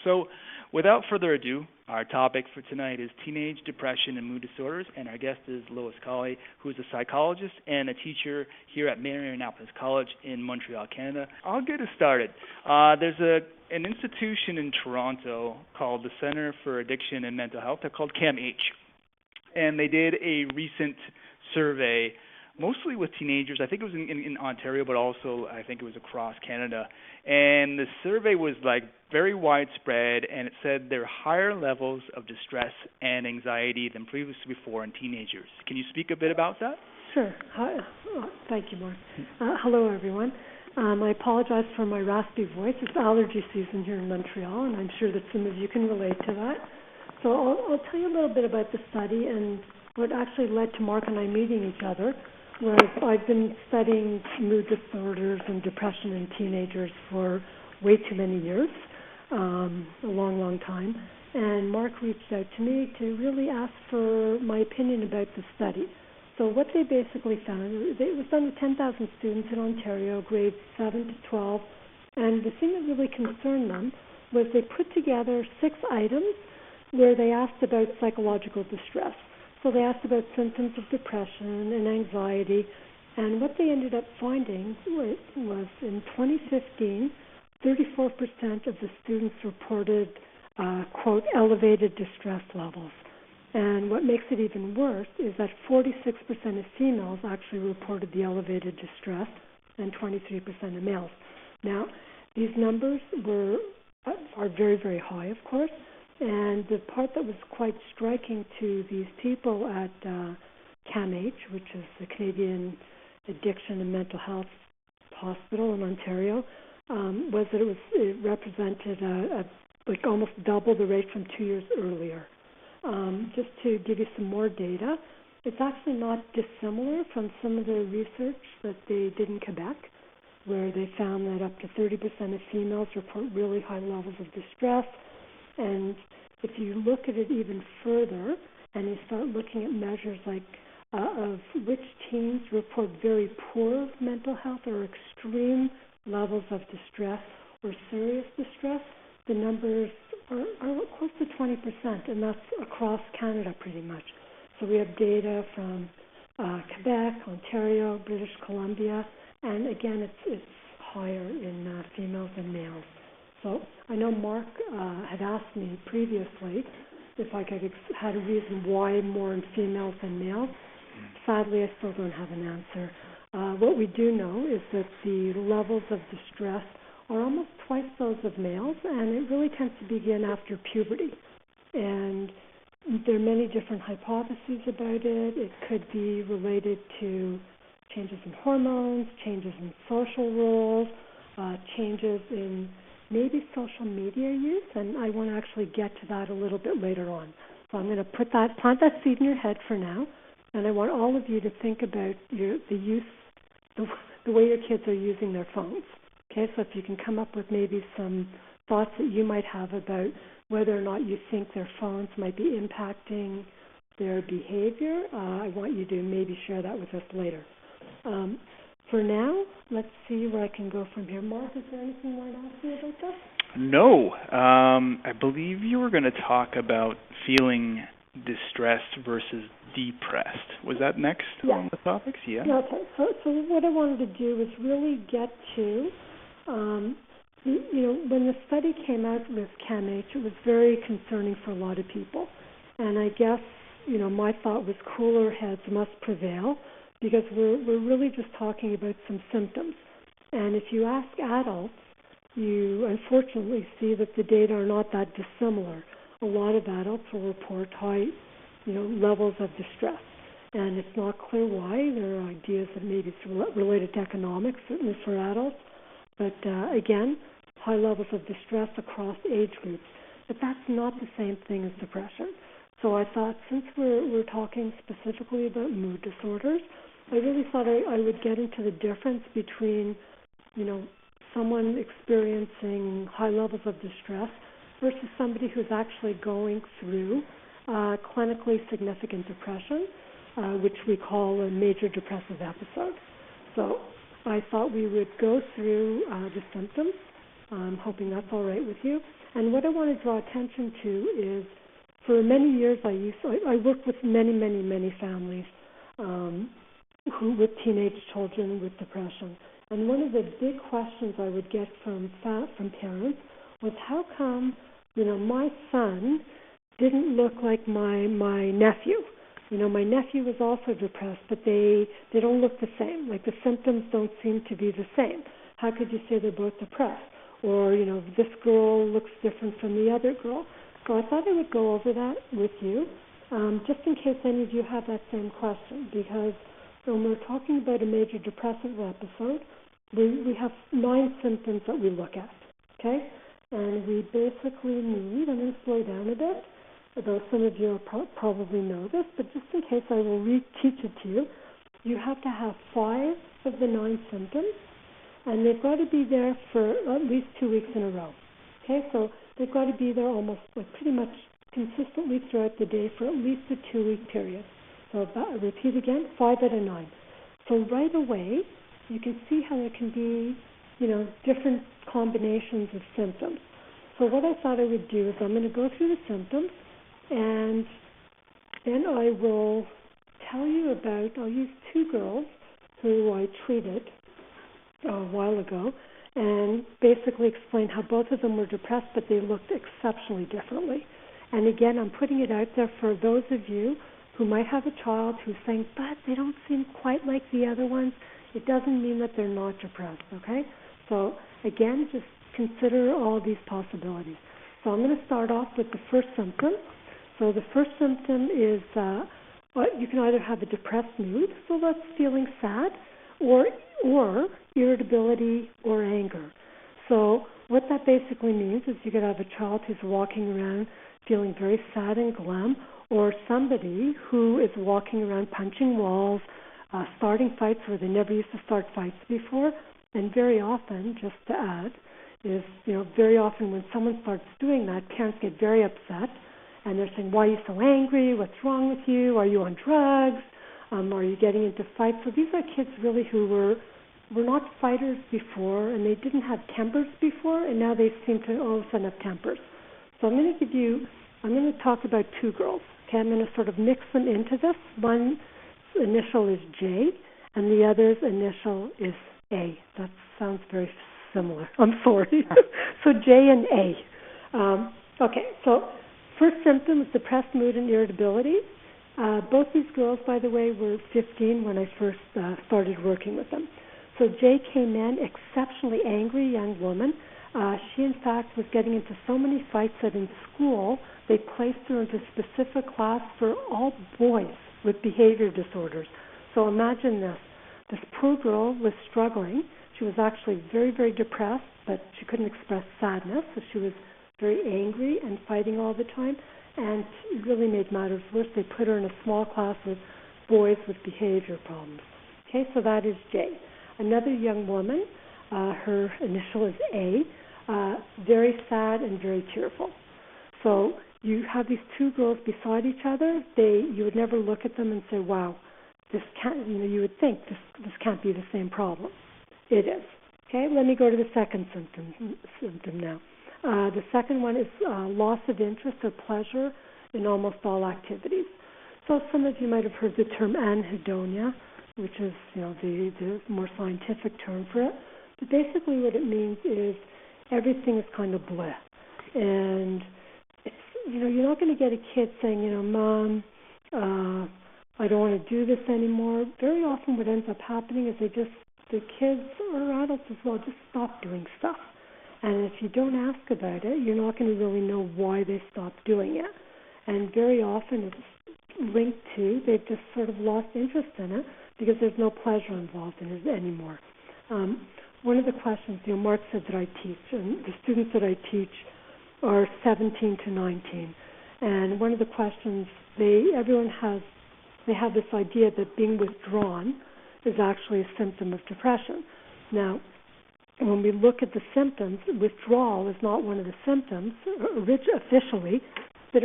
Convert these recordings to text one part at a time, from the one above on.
So, without further ado, our topic for tonight is teenage depression and mood disorders, and our guest is Lois Colle, who is a psychologist and a teacher here at Marianapolis College in Montreal, Canada. I'll get us started. There's an institution in Toronto called the Centre for Addiction and Mental Health. They're called CAMH, and they did a recent survey mostly with teenagers. I think it was in Ontario, but also I think it was across Canada. And the survey was like very widespread, and it said there are higher levels of distress and anxiety than previously before in teenagers. Can you speak a bit about that? Sure. Hi. Thank you, Mark. Hello, everyone. I apologize for my raspy voice. It's allergy season here in Montreal, and I'm sure that some of you can relate to that. So I'll tell you a little bit about the study and what actually led to Mark and I meeting each other. Whereas I've been studying mood disorders and depression in teenagers for way too many years, a long, long time. And Mark reached out to me to really ask for my opinion about the study. So what they basically found, it was done with 10,000 students in Ontario, grades 7 to 12, and the thing that really concerned them was they put together 6 items where they asked about psychological distress. So they asked about symptoms of depression and anxiety, and what they ended up finding was in 2015, 34% of the students reported, quote, elevated distress levels. And what makes it even worse is that 46% of females actually reported the elevated distress and 23% of males. Now, these numbers are very, very high, of course. And the part that was quite striking to these people at CAMH, which is the Canadian Addiction and Mental Health Hospital in Ontario, was that it represented like almost double the rate from 2 years earlier. Just to give you some more data, it's actually not dissimilar from some of the research that they did in Quebec, where they found that up to 30% of females report really high levels of distress. And if you look at it even further and you start looking at measures like of which teens report very poor mental health or extreme levels of distress or serious distress, the numbers are close to 20%, and that's across Canada pretty much. So we have data from Quebec, Ontario, British Columbia, and again, it's higher in females than males. So I know Mark had asked me previously if I had a reason why more in females than males. Sadly, I still don't have an answer. What we do know is that the levels of distress are almost twice those of males, and it really tends to begin after puberty. And there are many different hypotheses about it. It could be related to changes in hormones, changes in social roles, changes in maybe social media use, and I want to actually get to that a little bit later on. So I'm going to plant that seed in your head for now, and I want all of you to think about the way your kids are using their phones. Okay, so if you can come up with maybe some thoughts that you might have about whether or not you think their phones might be impacting their behavior, I want you to maybe share that with us later. For now, let's see where I can go from here. Mark, is there anything you want to ask me about that? No. I believe you were going to talk about feeling distressed versus depressed. Was that next on the topics? Yeah. Okay. So what I wanted to do was really get to, when the study came out with CAMH, it was very concerning for a lot of people. And I guess, my thought was cooler heads must prevail, because we're really just talking about some symptoms. And if you ask adults, you unfortunately see that the data are not that dissimilar. A lot of adults will report high, levels of distress. And it's not clear why. There are ideas that maybe it's related to economics, certainly for adults. But again, high levels of distress across age groups. But that's not the same thing as depression. So I thought, since we're talking specifically about mood disorders, I really thought I would get into the difference between, someone experiencing high levels of distress versus somebody who's actually going through clinically significant depression, which we call a major depressive episode. So I thought we would go through the symptoms. I'm hoping that's all right with you. And what I want to draw attention to is, for many years I worked with many families with teenage children with depression. And one of the big questions I would get from parents was, how come, my son didn't look like my nephew? My nephew was also depressed, but they don't look the same. Like, the symptoms don't seem to be the same. How could you say they're both depressed? Or, this girl looks different from the other girl. So I thought I would go over that with you, just in case any of you have that same question, because when we're talking about a major depressive episode, we have 9 symptoms that we look at, okay? And we basically need, I'm going to slow down a bit, although some of you probably know this, but just in case I will teach it to you, you have to have 5 of the 9 symptoms, and they've got to be there for at least 2 weeks in a row. Okay, so they've got to be there almost pretty much consistently throughout the day for at least a 2-week period. So I repeat again, 5 out of 9. So right away, you can see how there can be, different combinations of symptoms. So what I thought I would do is I'm going to go through the symptoms, and then I will tell you about, I'll use 2 girls who I treated a while ago, and basically explain how both of them were depressed, but they looked exceptionally differently. And again, I'm putting it out there for those of you who might have a child who's saying, but they don't seem quite like the other ones. It doesn't mean that they're not depressed, okay? So again, just consider all these possibilities. So I'm going to start off with the first symptom. So the first symptom is you can either have a depressed mood, so that's feeling sad, or irritability or anger. So what that basically means is you could have a child who's walking around feeling very sad and glum, or somebody who is walking around punching walls, starting fights where they never used to start fights before. And very often, just to add, is, very often when someone starts doing that, parents get very upset, and they're saying, why are you so angry? What's wrong with you? Are you on drugs? Are you getting into fights? So these are kids really who were not fighters before, and they didn't have tempers before, and now they seem to all of a sudden have tempers. So I'm going to talk about 2 girls. Okay, I'm going to sort of mix them into this. One initial is J, and the other's initial is A. That sounds very similar. I'm sorry. So J and A. Okay, so first symptom is depressed mood and irritability. Both these girls, by the way, were 15 when I first started working with them. So Jay came in, exceptionally angry young woman. She, in fact, was getting into so many fights that in school they placed her into specific class for all boys with behavior disorders. So imagine this. This poor girl was struggling. She was actually very, very depressed, but she couldn't express sadness, so she was very angry and fighting all the time. And it really made matters worse. They put her in a small class with boys with behavior problems. Okay, so that is J. Another young woman, her initial is A, very sad and very tearful. So you have these 2 girls beside each other. You would never look at them and say, wow, this can't, you would think this can't be the same problem. It is. Okay, let me go to the second symptom now. The second one is loss of interest or pleasure in almost all activities. So some of you might have heard the term anhedonia, which is the more scientific term for it. But basically what it means is everything is kind of bleh. And it's, you're not going to get a kid saying, Mom, I don't want to do this anymore. Very often what ends up happening is the kids or adults as well just stop doing stuff. And if you don't ask about it, you're not going to really know why they stopped doing it. And very often it's linked to they've just sort of lost interest in it because there's no pleasure involved in it anymore. One of the questions, Mark said that I teach, and the students that I teach are 17 to 19. And one of the questions, they have this idea that being withdrawn is actually a symptom of depression. Now, when we look at the symptoms, withdrawal is not one of the symptoms officially, but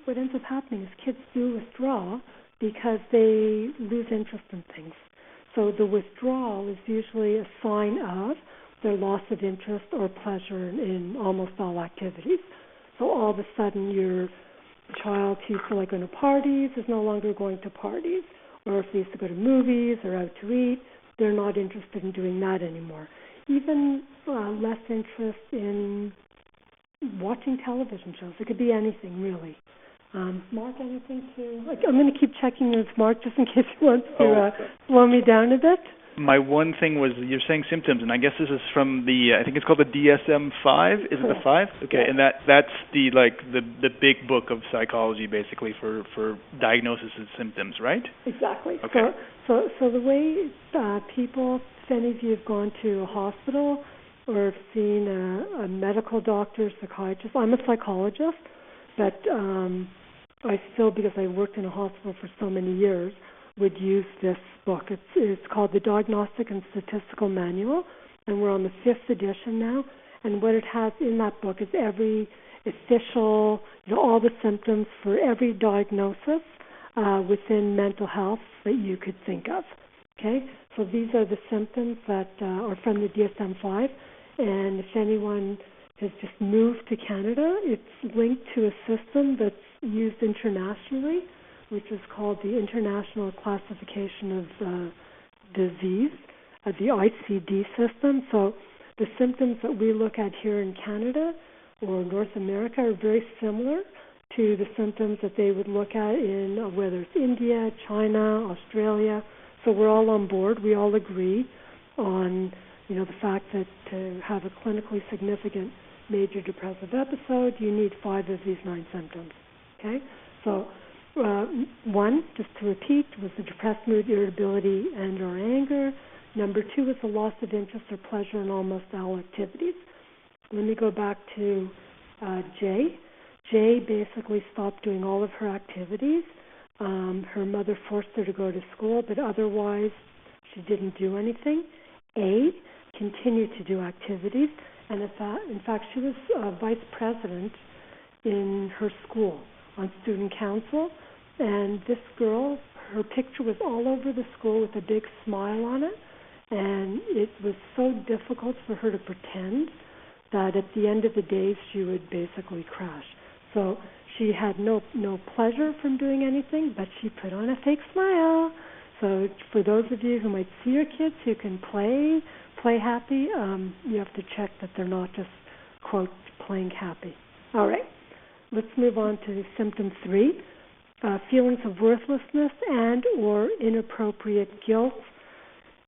what ends up happening is kids do withdraw because they lose interest in things. So the withdrawal is usually a sign of their loss of interest or pleasure in almost all activities. So all of a sudden your child who used to like going to parties is no longer going to parties. Or if they used to go to movies or out to eat, they're not interested in doing that anymore. Even less interest in watching television shows. It could be anything, really. Mark, anything to... I'm going to keep checking with Mark just in case he wants to slow me down a bit. My one thing was, you're saying symptoms, and I guess this is from the, I think it's called the DSM-5. Is it the 5? Okay, and that's the big book of psychology, basically, for diagnosis of symptoms, right? Exactly. Okay. So the way people, if any of you have gone to a hospital or have seen a medical doctor, psychiatrist, I'm a psychologist, but I still, because I worked in a hospital for so many years, would use this book. It's called the Diagnostic and Statistical Manual, and we're on the 5th edition now. And what it has in that book is every official, all the symptoms for every diagnosis within mental health that you could think of. Okay, so these are the symptoms that are from the DSM-5, and if anyone has just moved to Canada, it's linked to a system that's used internationally, which is called the International Classification of Disease, the ICD system. So the symptoms that we look at here in Canada or North America are very similar to the symptoms that they would look at in whether it's India, China, Australia. So we're all on board. We all agree on, the fact that to have a clinically significant major depressive episode, you need 5 of these 9 symptoms. Okay? So 1, just to repeat, was the depressed mood, irritability, and or anger. Number 2 was the loss of interest or pleasure in almost all activities. Let me go back to Jay. Jay basically stopped doing all of her activities. Her mother forced her to go to school, but otherwise she didn't do anything. A, continued to do activities, and in fact she was vice president in her school on student council, and this girl, her picture was all over the school with a big smile on it, and it was so difficult for her to pretend that at the end of the day she would basically crash. So she had no pleasure from doing anything, but she put on a fake smile. So for those of you who might see your kids who can play happy, you have to check that they're not just, quote, playing happy. All right, let's move on to symptom 3, feelings of worthlessness and or inappropriate guilt.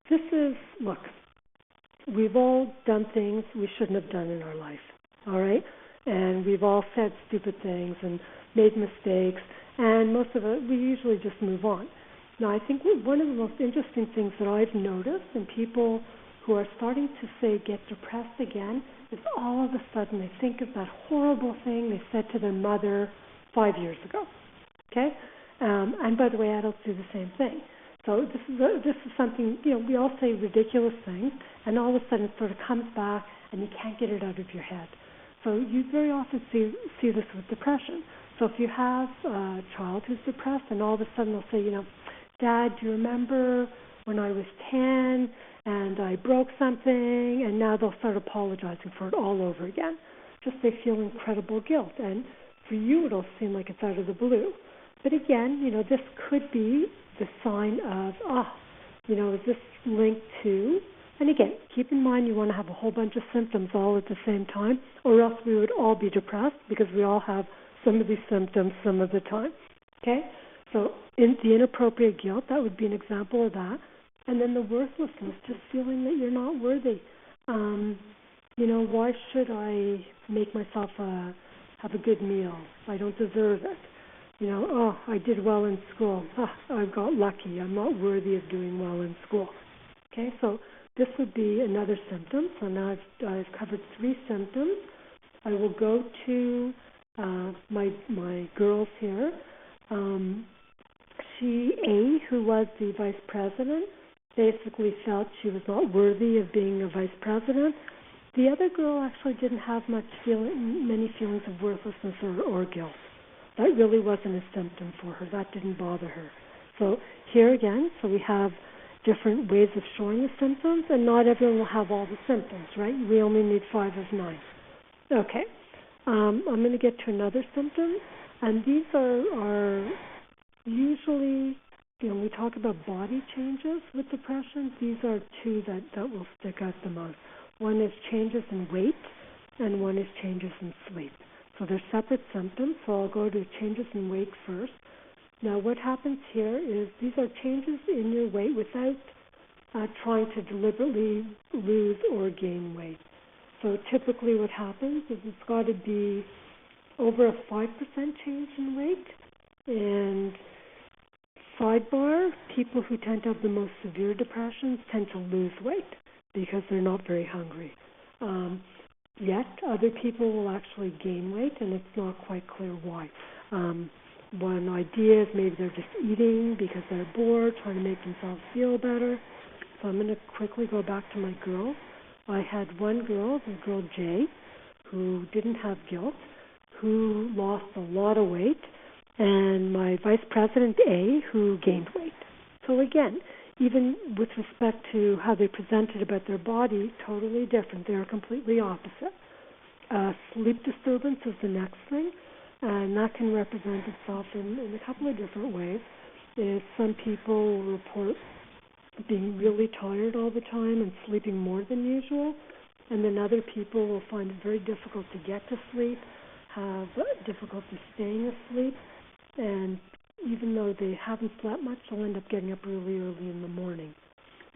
This is, look, we've all done things we shouldn't have done in our life, all right? And we've all said stupid things and made mistakes, and most of it, we usually just move on. Now, I think one of the most interesting things that I've noticed in people who are starting to, say, get depressed again is all of a sudden they think of that horrible thing they said to their mother 5 years ago, okay? And by the way, adults do the same thing. So this is something, we all say ridiculous things, and all of a sudden it sort of comes back and you can't get it out of your head. So you very often see this with depression. So if you have a child who's depressed and all of a sudden they'll say, Dad, do you remember when I was 10 and I broke something? And now they'll start apologizing for it all over again. Just they feel incredible guilt. And for you it'll seem like it's out of the blue. But again, this could be the sign of, is this linked to... And again, keep in mind you want to have a whole bunch of symptoms all at the same time, or else we would all be depressed because we all have some of these symptoms some of the time. Okay? So in the inappropriate guilt, that would be an example of that. And then the worthlessness, just feeling that you're not worthy. Why should I make myself have a good meal? I don't deserve it. I did well in school. I got lucky. I'm not worthy of doing well in school. Okay, so this would be another symptom. So now I've covered 3 symptoms. I will go to my girls here. A, who was the vice president, basically felt she was not worthy of being a vice president. The other girl actually didn't have many feelings of worthlessness or guilt. That really wasn't a symptom for her. That didn't bother her. So here again, we have different ways of showing the symptoms, and not everyone will have all the symptoms, right? We only need 5 of 9. Okay. I'm going to get to another symptom, and these are usually, when we talk about body changes with depression, these are two that will stick out the most. One is changes in weight, and one is changes in sleep. So they're separate symptoms, so I'll go to changes in weight first. Now what happens here is these are changes in your weight without trying to deliberately lose or gain weight. So typically what happens is it's got to be over a 5% change in weight. And sidebar, people who tend to have the most severe depressions tend to lose weight because they're not very hungry. Yet other people will actually gain weight, and it's not quite clear why. One idea is maybe they're just eating because they're bored, trying to make themselves feel better. So I'm going to quickly go back to my girls. I had one girl, the girl J, who didn't have guilt, who lost a lot of weight, and my vice president A, who gained weight. So again, even with respect to how they presented about their body, totally different. They are completely opposite. Sleep disturbance is the next thing, and that can represent itself in a couple of different ways. Some people report being really tired all the time and sleeping more than usual, and then other people will find it very difficult to get to sleep, have difficulty staying asleep, and even though they haven't slept much, they'll end up getting up really early in the morning.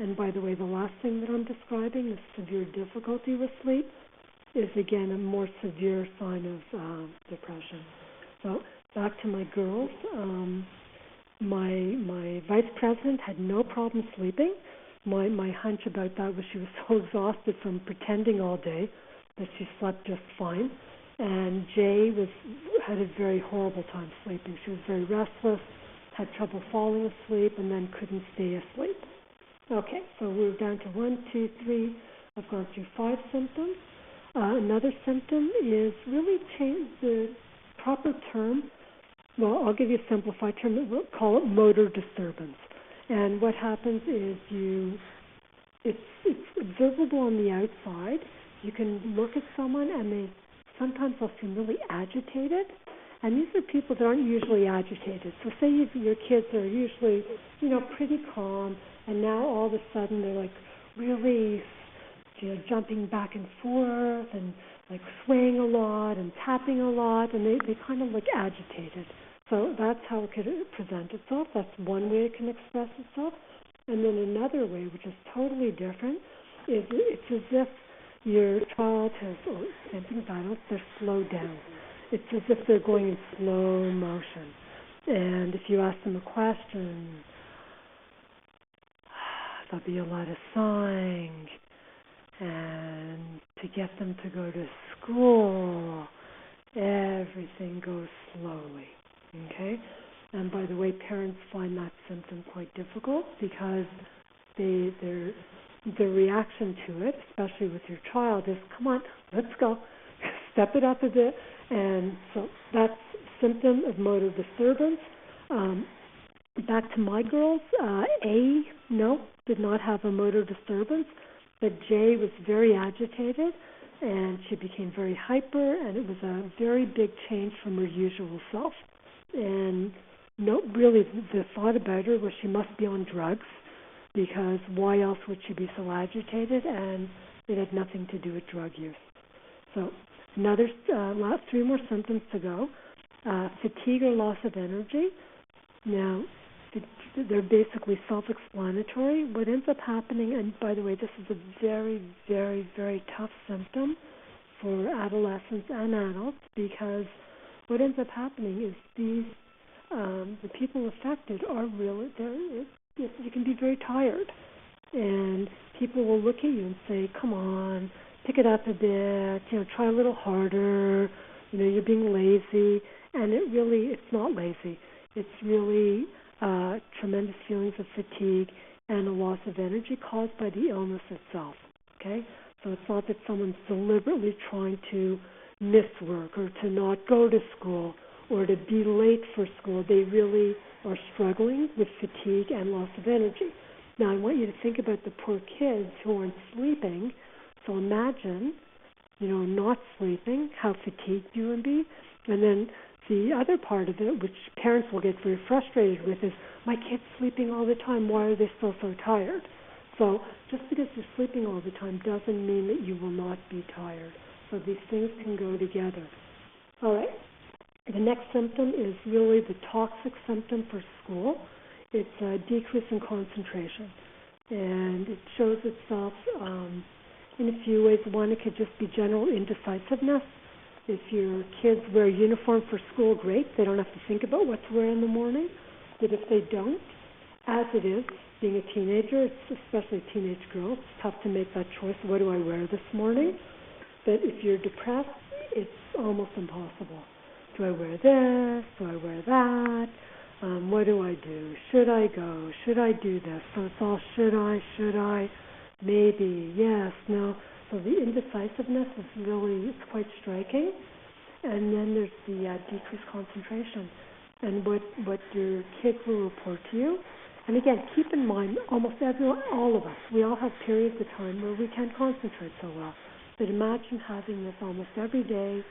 And by the way, the last thing that I'm describing, is severe difficulty with sleep, is again a more severe sign of depression. So back to my girls. My vice president had no problem sleeping. My hunch about that was she was so exhausted from pretending all day that she slept just fine. And Jay had a very horrible time sleeping. She was very restless, had trouble falling asleep, and then couldn't stay asleep. Okay, so we're down to 1, 2, 3. I've gone through 5 symptoms. Another symptom is really the proper term. Well, I'll give you a simplified term. We'll call it motor disturbance. And what happens is it's observable on the outside. You can look at someone and sometimes they'll seem really agitated. And these are people that aren't usually agitated. So say your kids are usually, pretty calm, and now all of a sudden they're like really, jumping back and forth and like swaying a lot and tapping a lot, and they kind of look agitated. So that's how it could present itself. That's one way it can express itself. And then another way, which is totally different, is it's as if your child has, or same thing as adults, they're slowed down. It's as if they're going in slow motion. And if you ask them a question, there'll be a lot of sighing. And to get them to go to school, everything goes slowly. Okay? And by the way, parents find that symptom quite difficult because their reaction to it, especially with your child, is, come on, let's go, step it up a bit. And so that's a symptom of motor disturbance. Back to my girls, A, did not have a motor disturbance, but J was very agitated, and she became very hyper, and it was a very big change from her usual self. And really the thought about her was she must be on drugs, because why else would she be so agitated? And it had nothing to do with drug use. So another last 3 more symptoms to go. Fatigue or loss of energy. Now, they're basically self-explanatory. What ends up happening, and by the way, this is a very, very, very tough symptom for adolescents and adults, because what ends up happening is the people affected are really, you can be very tired. And people will look at you and say, come on, pick it up a bit, try a little harder, you're being lazy. And it's not lazy. It's really tremendous feelings of fatigue and a loss of energy caused by the illness itself, okay? So it's not that someone's deliberately trying to miss work or to not go to school or to be late for school. They really are struggling with fatigue and loss of energy. Now, I want you to think about the poor kids who aren't sleeping. So imagine, not sleeping, how fatigued you would be. And then the other part of it, which parents will get very frustrated with, is, my kid's sleeping all the time. Why are they still so tired? So just because you're sleeping all the time doesn't mean that you will not be tired. So these things can go together. All right. The next symptom is really the toxic symptom for school. It's a decrease in concentration. And it shows itself in a few ways. One, it could just be general indecisiveness. If your kids wear a uniform for school, great. They don't have to think about what to wear in the morning. But if they don't, as it is, being a teenager, it's especially teenage girls, it's tough to make that choice. What do I wear this morning? But if you're depressed, it's almost impossible. Do I wear this? Do I wear that? What do I do? Should I go? Should I do this? So it's all should I, maybe, yes, no. So the indecisiveness is really, it's quite striking. And then there's the decreased concentration. And what your kids will report to you. And again, keep in mind, almost everyone, all of us, we all have periods of time where we can't concentrate so well. But imagine having this almost every day,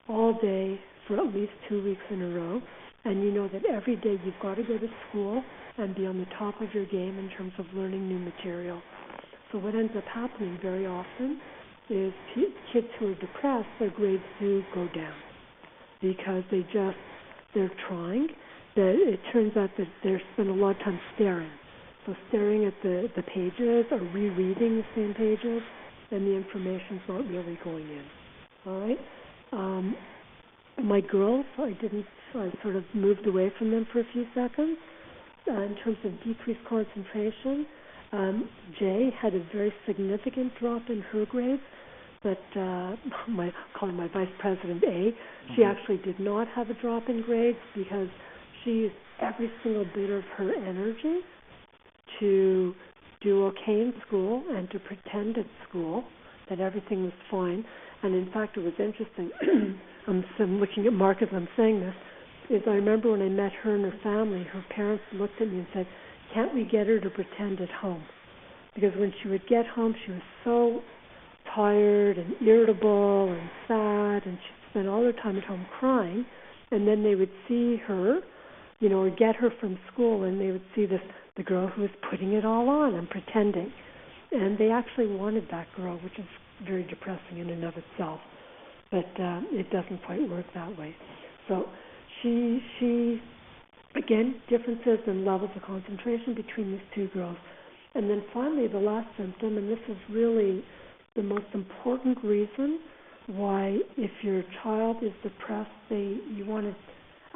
all day, for at least 2 weeks in a row. And you know that every day you've got to go to school and be on the top of your game in terms of learning new material. So what ends up happening very often is kids who are depressed, their grades do go down because they're trying. It turns out that they spend a lot of time staring. So staring at the pages or rereading the same pages, and the information's not really going in. All right? My girls, I sort of moved away from them for a few seconds. In terms of decreased concentration, Jay had a very significant drop in her grades, but calling my vice president A, she actually did not have a drop in grades because she used every single bit of her energy to do okay in school and to pretend at school that everything was fine. And in fact, it was interesting. I'm looking at Mark as I'm saying this. Is I remember when I met her and her family, her parents looked at me and said, "Can't we get her to pretend at home?" Because when she would get home, she was so tired and irritable and sad, and she'd spend all her time at home crying. And then they would see her, or get her from school, and they would see the girl who was putting it all on and pretending. And they actually wanted that girl, which is very depressing in and of itself. But it doesn't quite work that way. So she again, differences in levels of concentration between these two girls. And then finally, the last symptom, and this is really the most important reason why if your child is depressed, you want to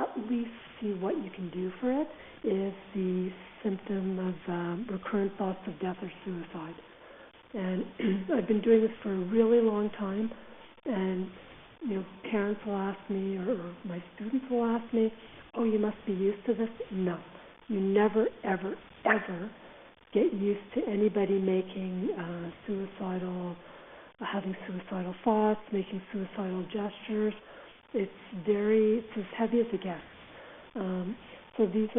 at least see what you can do for it, is the symptom of recurrent thoughts of death or suicide. And I've been doing this for a really long time, and parents will ask me, or my students will ask me, "Oh, you must be used to this." No, you never, ever, ever get used to anybody making having suicidal thoughts, making suicidal gestures. It's as heavy as it gets. So this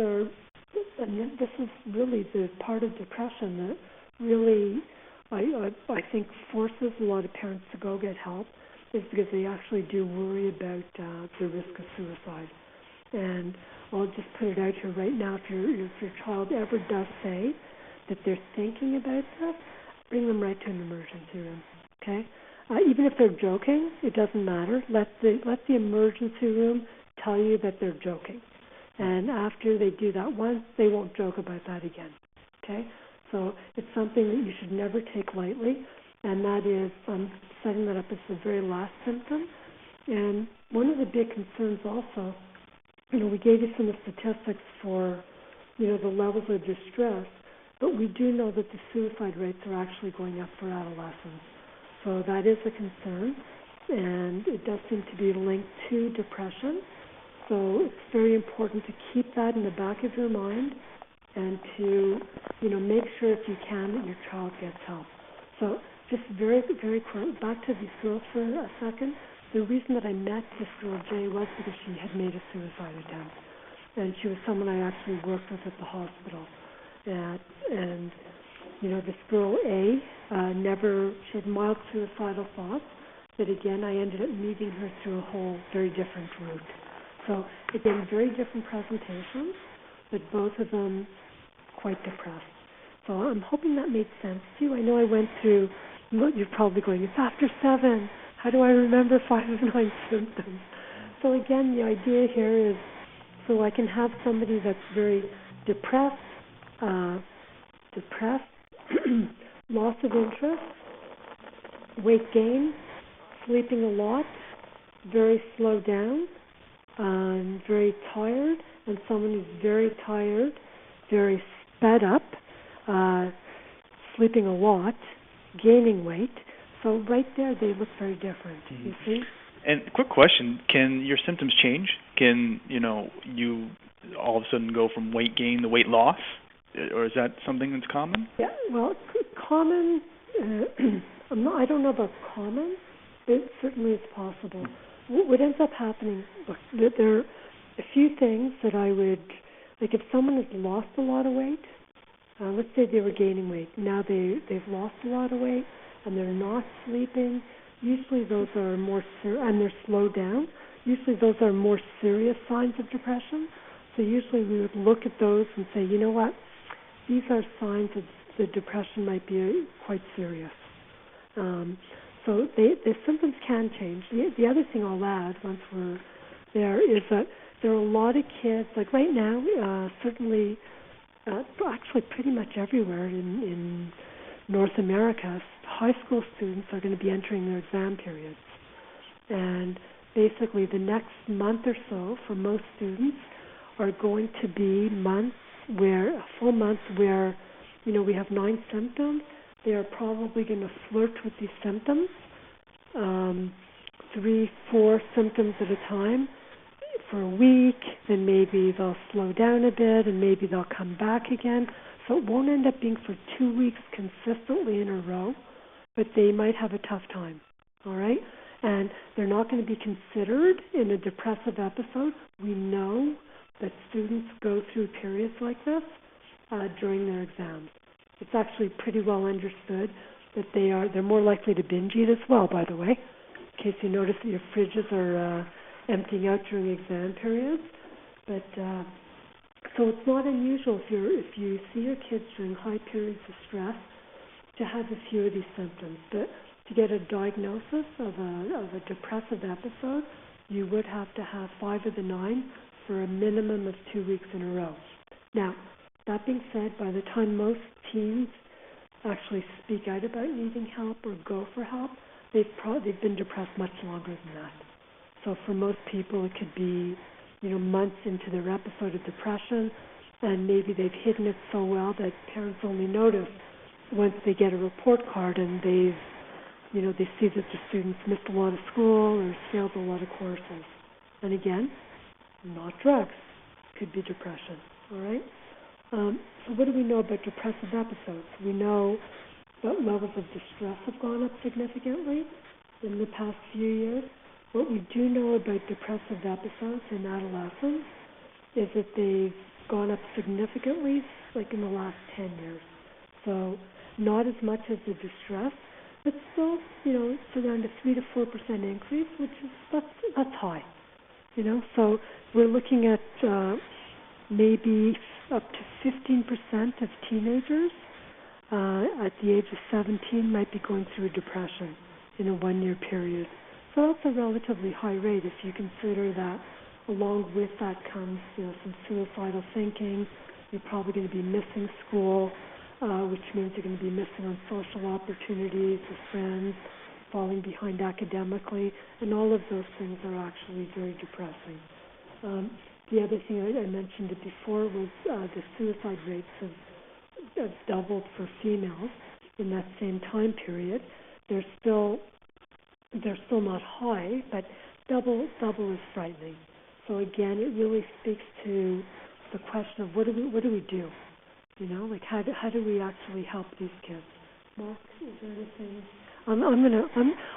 is really the part of depression that really, I think, forces a lot of parents to go get help, is because they actually do worry about the risk of suicide. And I'll just put it out here right now, if your child ever does say that they're thinking about this, bring them right to an emergency room, okay? Even if they're joking, it doesn't matter. Let the emergency room tell you that they're joking. And after they do that once, they won't joke about that again, okay? So it's something that you should never take lightly, and that is, I'm setting that up as the very last symptom. And one of the big concerns also, we gave you some of the statistics for, the levels of distress, but we do know that the suicide rates are actually going up for adolescents. So that is a concern, and it does seem to be linked to depression. So it's very important to keep that in the back of your mind and to, make sure if you can that your child gets help. So just very, very quick, back to these girls for a second. The reason that I met this girl, Jay, was because she had made a suicide attempt. And she was someone I actually worked with at the hospital. And this girl A she had mild suicidal thoughts, but again, I ended up meeting her through a whole very different route. So again, very different presentations, but both of them quite depressed. So I'm hoping that made sense to you. I know I went through, you're probably going, it's after 7. How do I remember 5 of 9 symptoms? So again, the idea here is, so I can have somebody that's very depressed, loss of interest, weight gain, sleeping a lot, very slowed down, very tired, and someone who's very tired, very sped up, sleeping a lot, gaining weight. So right there, they look very different. Mm-hmm. You see? And quick question, can your symptoms change? Can, you all of a sudden go from weight gain to weight loss? Or is that something that's common? Yeah, well, common, I don't know about common, but it certainly is possible. What ends up happening, look, there are a few things that I would, like if someone has lost a lot of weight, let's say they were gaining weight, now they've lost a lot of weight and they're not sleeping, usually those are more, and they're slowed down, usually those are more serious signs of depression. So usually we would look at those and say, you know what, these are signs that the depression might be quite serious. So the symptoms can change. The other thing I'll add once we're there is that there are a lot of kids, like right now, certainly, actually pretty much everywhere in North America, high school students are going to be entering their exam periods. And basically the next month or so for most students are going to be full months where, we have 9 symptoms. They are probably going to flirt with these symptoms, 3, 4 symptoms at a time for a week, then maybe they'll slow down a bit and maybe they'll come back again. So it won't end up being for 2 weeks consistently in a row, but they might have a tough time, all right? And they're not going to be considered in a depressive episode. We know that students go through periods like this during their exams. It's actually pretty well understood that they're more likely to binge eat as well, by the way, in case you notice that your fridges are emptying out during exam periods. But so it's not unusual if you see your kids during high periods of stress to have a few of these symptoms. But to get a diagnosis of a depressive episode, you would have to have 5 of the 9 for a minimum of 2 weeks in a row. Now, that being said, by the time most teens actually speak out about needing help or go for help, they've been depressed much longer than that. So for most people, it could be, months into their episode of depression, and maybe they've hidden it so well that parents only notice once they get a report card and they see that the students missed a lot of school or failed a lot of courses. And again, not drugs, could be depression, all right? So what do we know about depressive episodes? We know that levels of distress have gone up significantly in the past few years. What we do know about depressive episodes in adolescents is that they've gone up significantly, like in the last 10 years. So not as much as the distress, but still, it's around a 3 to 4% increase, which is that's high. So we're looking at maybe up to 15% of teenagers at the age of 17 might be going through a depression in a 1-year period. So that's a relatively high rate if you consider that along with that comes some suicidal thinking. You're probably going to be missing school, which means you're going to be missing on social opportunities with friends, falling behind academically, and all of those things are actually very depressing. The other thing I mentioned it before was the suicide rates have doubled for females in that same time period. They're still not high, but double is frightening. So again, it really speaks to the question of what do we do? How do we actually help these kids? Mark, is there anything? I'm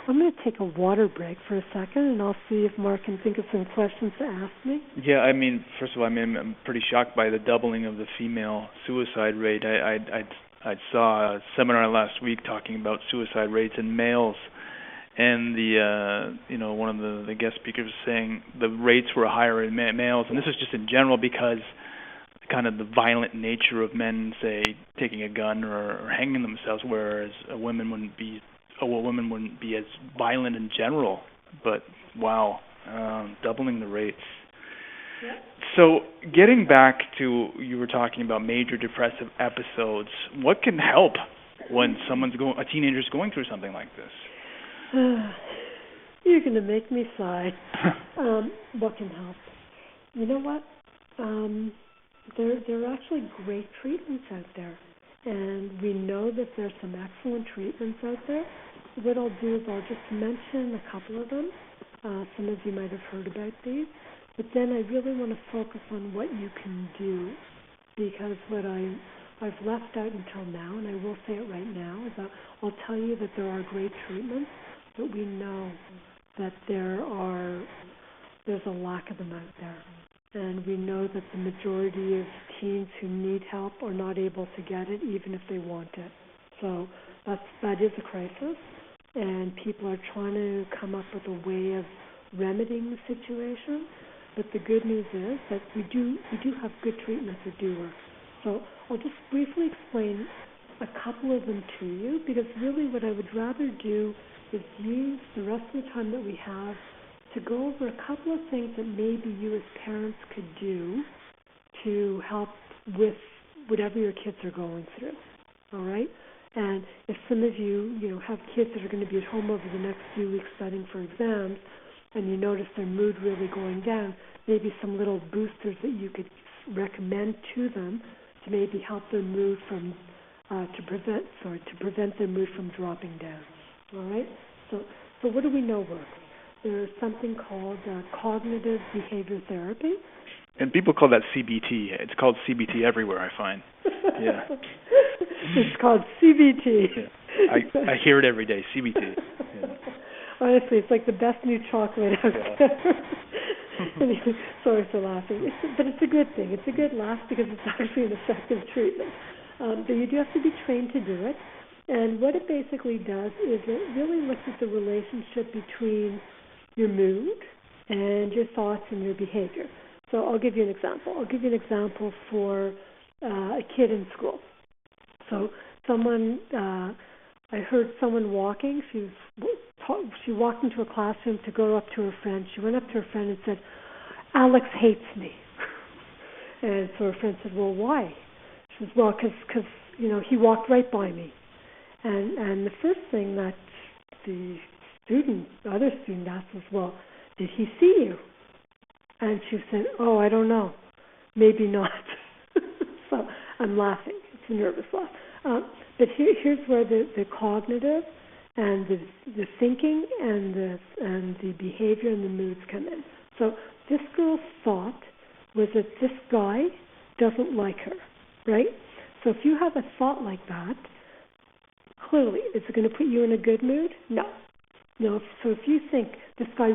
gonna take a water break for a second, and I'll see if Mark can think of some questions to ask me. Yeah, I mean, first of all, I'm pretty shocked by the doubling of the female suicide rate. I saw a seminar last week talking about suicide rates in males, and one of the guest speakers was saying the rates were higher in males, and this is just in general because kind of the violent nature of men, say, taking a gun or hanging themselves, whereas a woman wouldn't be as violent in general. But wow, doubling the rates. Yeah. So getting back to, you were talking about major depressive episodes. What can help when a teenager's going through something like this? You're going to make me sigh. What can help? You know what? There are actually great treatments out there, and we know that there's some excellent treatments out there. What I'll do is I'll just mention a couple of them. Some of you might have heard about these, but then I really want to focus on what you can do, because what I've left out until now, and I will say it right now, is that I'll tell you that there are great treatments, but we know that there's a lack of them out there. And we know that the majority of teens who need help are not able to get it, even if they want it. So that is a crisis, and people are trying to come up with a way of remedying the situation. But the good news is that we do have good treatments that do work. So I'll just briefly explain a couple of them to you, because really what I would rather do is use the rest of the time that we have to go over a couple of things that maybe you as parents could do to help with whatever your kids are going through, all right? And if some of you have kids that are going to be at home over the next few weeks studying for exams, and you notice their mood really going down, maybe some little boosters that you could recommend to them to maybe help their mood to prevent their mood from dropping down, all right? So what do we know works? There's something called cognitive behavior therapy. And people call that CBT. It's called CBT everywhere, I find. Yeah. It's called CBT. Yeah. I hear it every day, CBT. Yeah. Honestly, it's like the best new chocolate out there. Anyway, sorry for laughing. But it's a good thing. It's a good laugh because it's actually an effective treatment. But you do have to be trained to do it. And what it basically does is it really looks at the relationship between your mood and your thoughts and your behavior. So I'll give you an example. I'll give you an example for a kid in school. So I heard someone walking. She walked into a classroom to go up to her friend. She went up to her friend and said, "Alex hates me." And so her friend said, "Well, why?" She says, "Well, because he walked right by me." And the first thing that the other student asked was, "Well, did he see you?" And she said, "Oh, I don't know. Maybe not." So I'm laughing. It's a nervous laugh. But here's where the cognitive and the thinking and the behavior and the moods come in. So this girl's thought was that this guy doesn't like her, right? So if you have a thought like that, clearly, is it going to put you in a good mood? No. So if you think this guy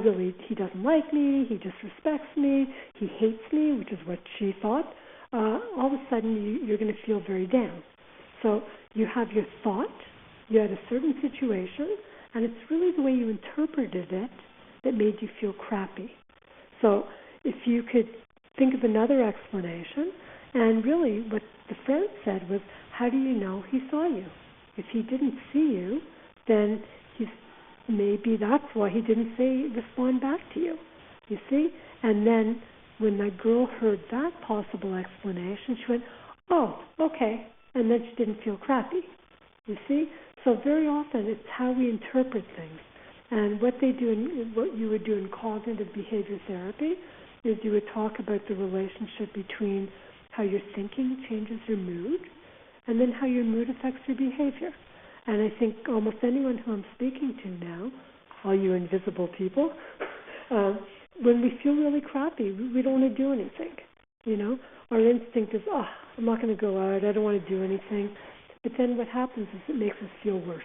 he doesn't like me, he disrespects me, he hates me, which is what she thought, all of a sudden you're going to feel very down. So you have your thought, you had a certain situation, and it's really the way you interpreted it that made you feel crappy. So if you could think of another explanation, and really what the friend said was, how do you know he saw you? If he didn't see you, then maybe that's why he didn't respond back to you. You see? And then when that girl heard that possible explanation, she went, "Oh, okay." And then she didn't feel crappy. You see? So very often it's how we interpret things. And what you would do in cognitive behavior therapy is you would talk about the relationship between how your thinking changes your mood and then how your mood affects your behavior. And I think almost anyone who I'm speaking to now, all you invisible people, when we feel really crappy, we don't want to do anything. Our instinct is, I'm not going to go out, I don't want to do anything. But then what happens is it makes us feel worse.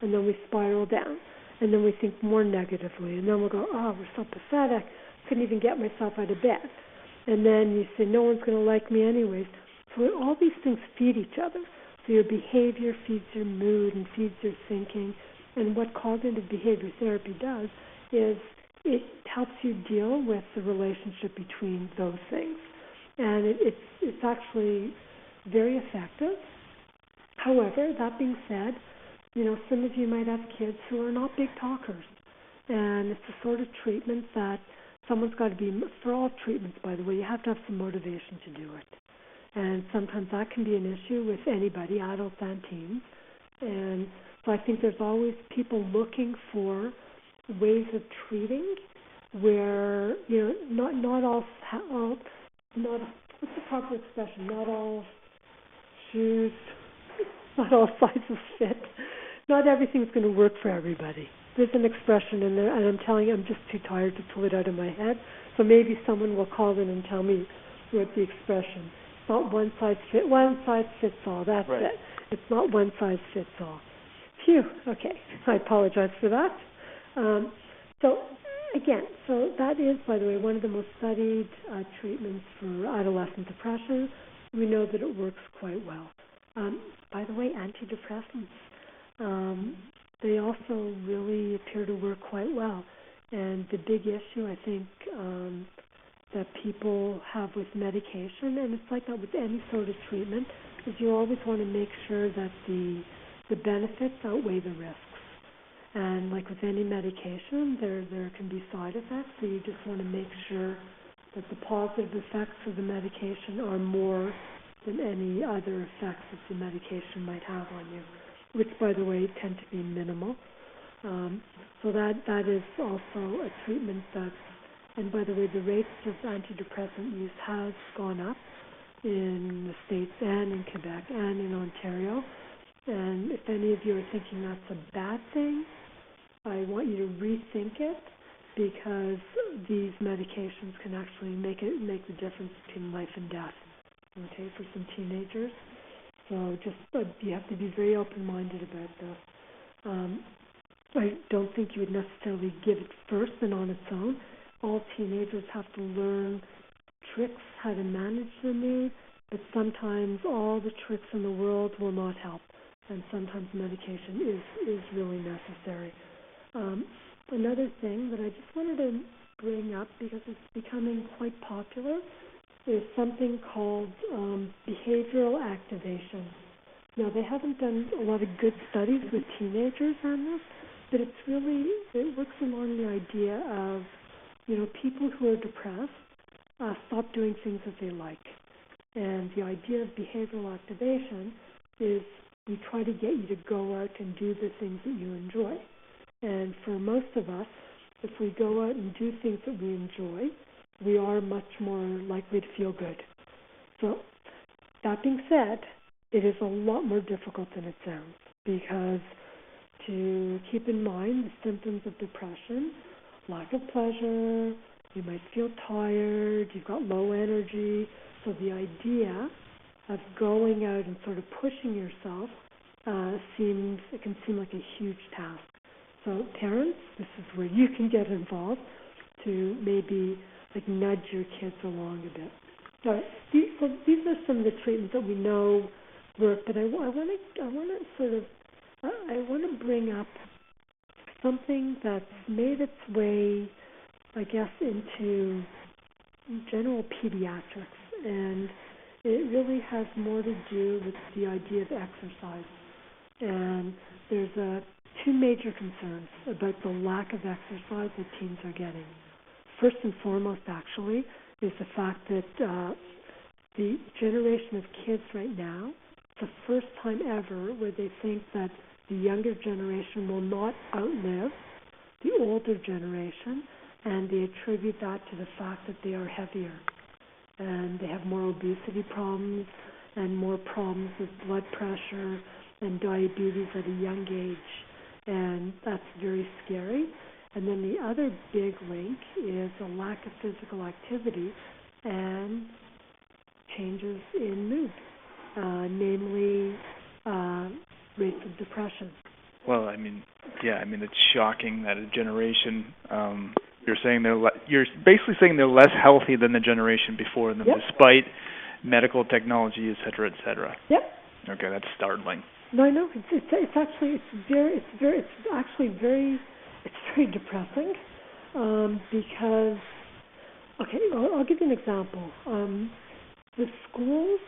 and then we spiral down, and then we think more negatively, and then we'll go, oh, we're so pathetic, couldn't even get myself out of bed. And then you say, no one's going to like me anyways. So all these things feed each other. So your behavior feeds your mood and feeds your thinking. And what cognitive behavior therapy does is it helps you deal with the relationship between those things. And it's actually very effective. However, that being said, some of you might have kids who are not big talkers. And it's the sort of treatment that someone's got to be, for all treatments, by the way, you have to have some motivation to do it. And sometimes that can be an issue with anybody, adults and teens. And so I think there's always people looking for ways of treating where, not all, what's the proper expression? Not all shoes, not all sizes fit. Not everything's going to work for everybody. There's an expression in there, and I'm telling you, I'm just too tired to pull it out of my head. So maybe someone will call in and tell me what the expression. It's not one size fits all. That's right. it. It's not one size fits all. Phew. Okay. I apologize for that. So that is, by the way, one of the most studied treatments for adolescent depression. We know that it works quite well. By the way, antidepressants. They also really appear to work quite well. And the big issue, I think, that people have with medication, and it's like that with any sort of treatment, is you always want to make sure that the benefits outweigh the risks. And like with any medication, there can be side effects, so you just want to make sure that the positive effects of the medication are more than any other effects that the medication might have on you, which, by the way, tend to be minimal. So that is also a treatment that, and by the way, the rates of antidepressant use has gone up in the States and in Quebec and in Ontario. And if any of you are thinking that's a bad thing, I want you to rethink it, because these medications can actually make the difference between life and death, okay, for some teenagers. So just you have to be very open-minded about this. I don't think you would necessarily give it first and on its own. All teenagers have to learn tricks how to manage their mood, but sometimes all the tricks in the world will not help, and sometimes medication is really necessary. Another thing that I just wanted to bring up, because it's becoming quite popular, is something called behavioral activation. Now, they haven't done a lot of good studies with teenagers on this, but it works along the idea of, people who are depressed stop doing things that they like. And the idea of behavioral activation is we try to get you to go out and do the things that you enjoy. And for most of us, if we go out and do things that we enjoy, we are much more likely to feel good. So, that being said, it is a lot more difficult than it sounds, because to keep in mind the symptoms of depression, lack of pleasure, you might feel tired, you've got low energy. So the idea of going out and sort of pushing yourself it can seem like a huge task. So parents, this is where you can get involved to maybe nudge your kids along a bit. All right, these are some of the treatments that we know work, but I want to bring up something that's made its way, I guess, into general pediatrics, and it really has more to do with the idea of exercise. And there's two major concerns about the lack of exercise that teens are getting. First and foremost, actually, is the fact that the generation of kids right now, it's the first time ever where they think that the younger generation will not outlive the older generation, and they attribute that to the fact that they are heavier and they have more obesity problems and more problems with blood pressure and diabetes at a young age, and that's very scary. And then the other big link is a lack of physical activity and changes in mood, namely rates of depression. Well, it's shocking that a generation. You're basically saying they're less healthy than the generation before them, despite medical technology, et cetera, et cetera. Yep. Okay, that's startling. No, I know. It's actually very depressing, because I'll give you an example. The schools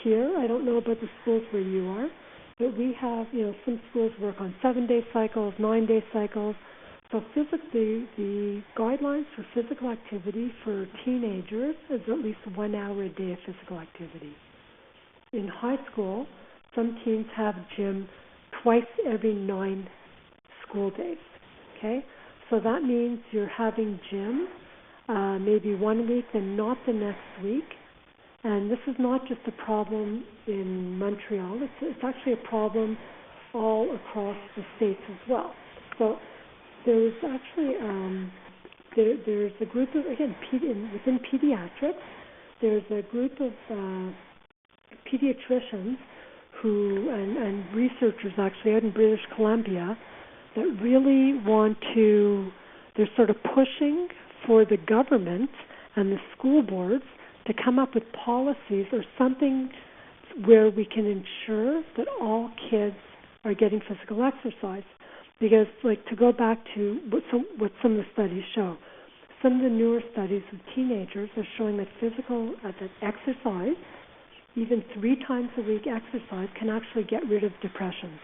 here, I don't know about the schools where you are, but we have, some schools work on 7-day cycles, 9-day cycles. So the guidelines for physical activity for teenagers is at least 1 hour a day of physical activity. In high school, some teens have gym twice every 9 school days. Okay, so that means you're having gym maybe 1 week and not the next week. And this is not just a problem in Montreal. It's actually a problem all across the States as well. So there's actually there's a group of, again, within pediatrics, there's a group of pediatricians and researchers actually out in British Columbia that really they're sort of pushing for the government and the school boards to come up with policies or something where we can ensure that all kids are getting physical exercise. Because, to go back to what some of the studies show, some of the newer studies with teenagers are showing that that exercise, even 3 times a week exercise, can actually get rid of depressions.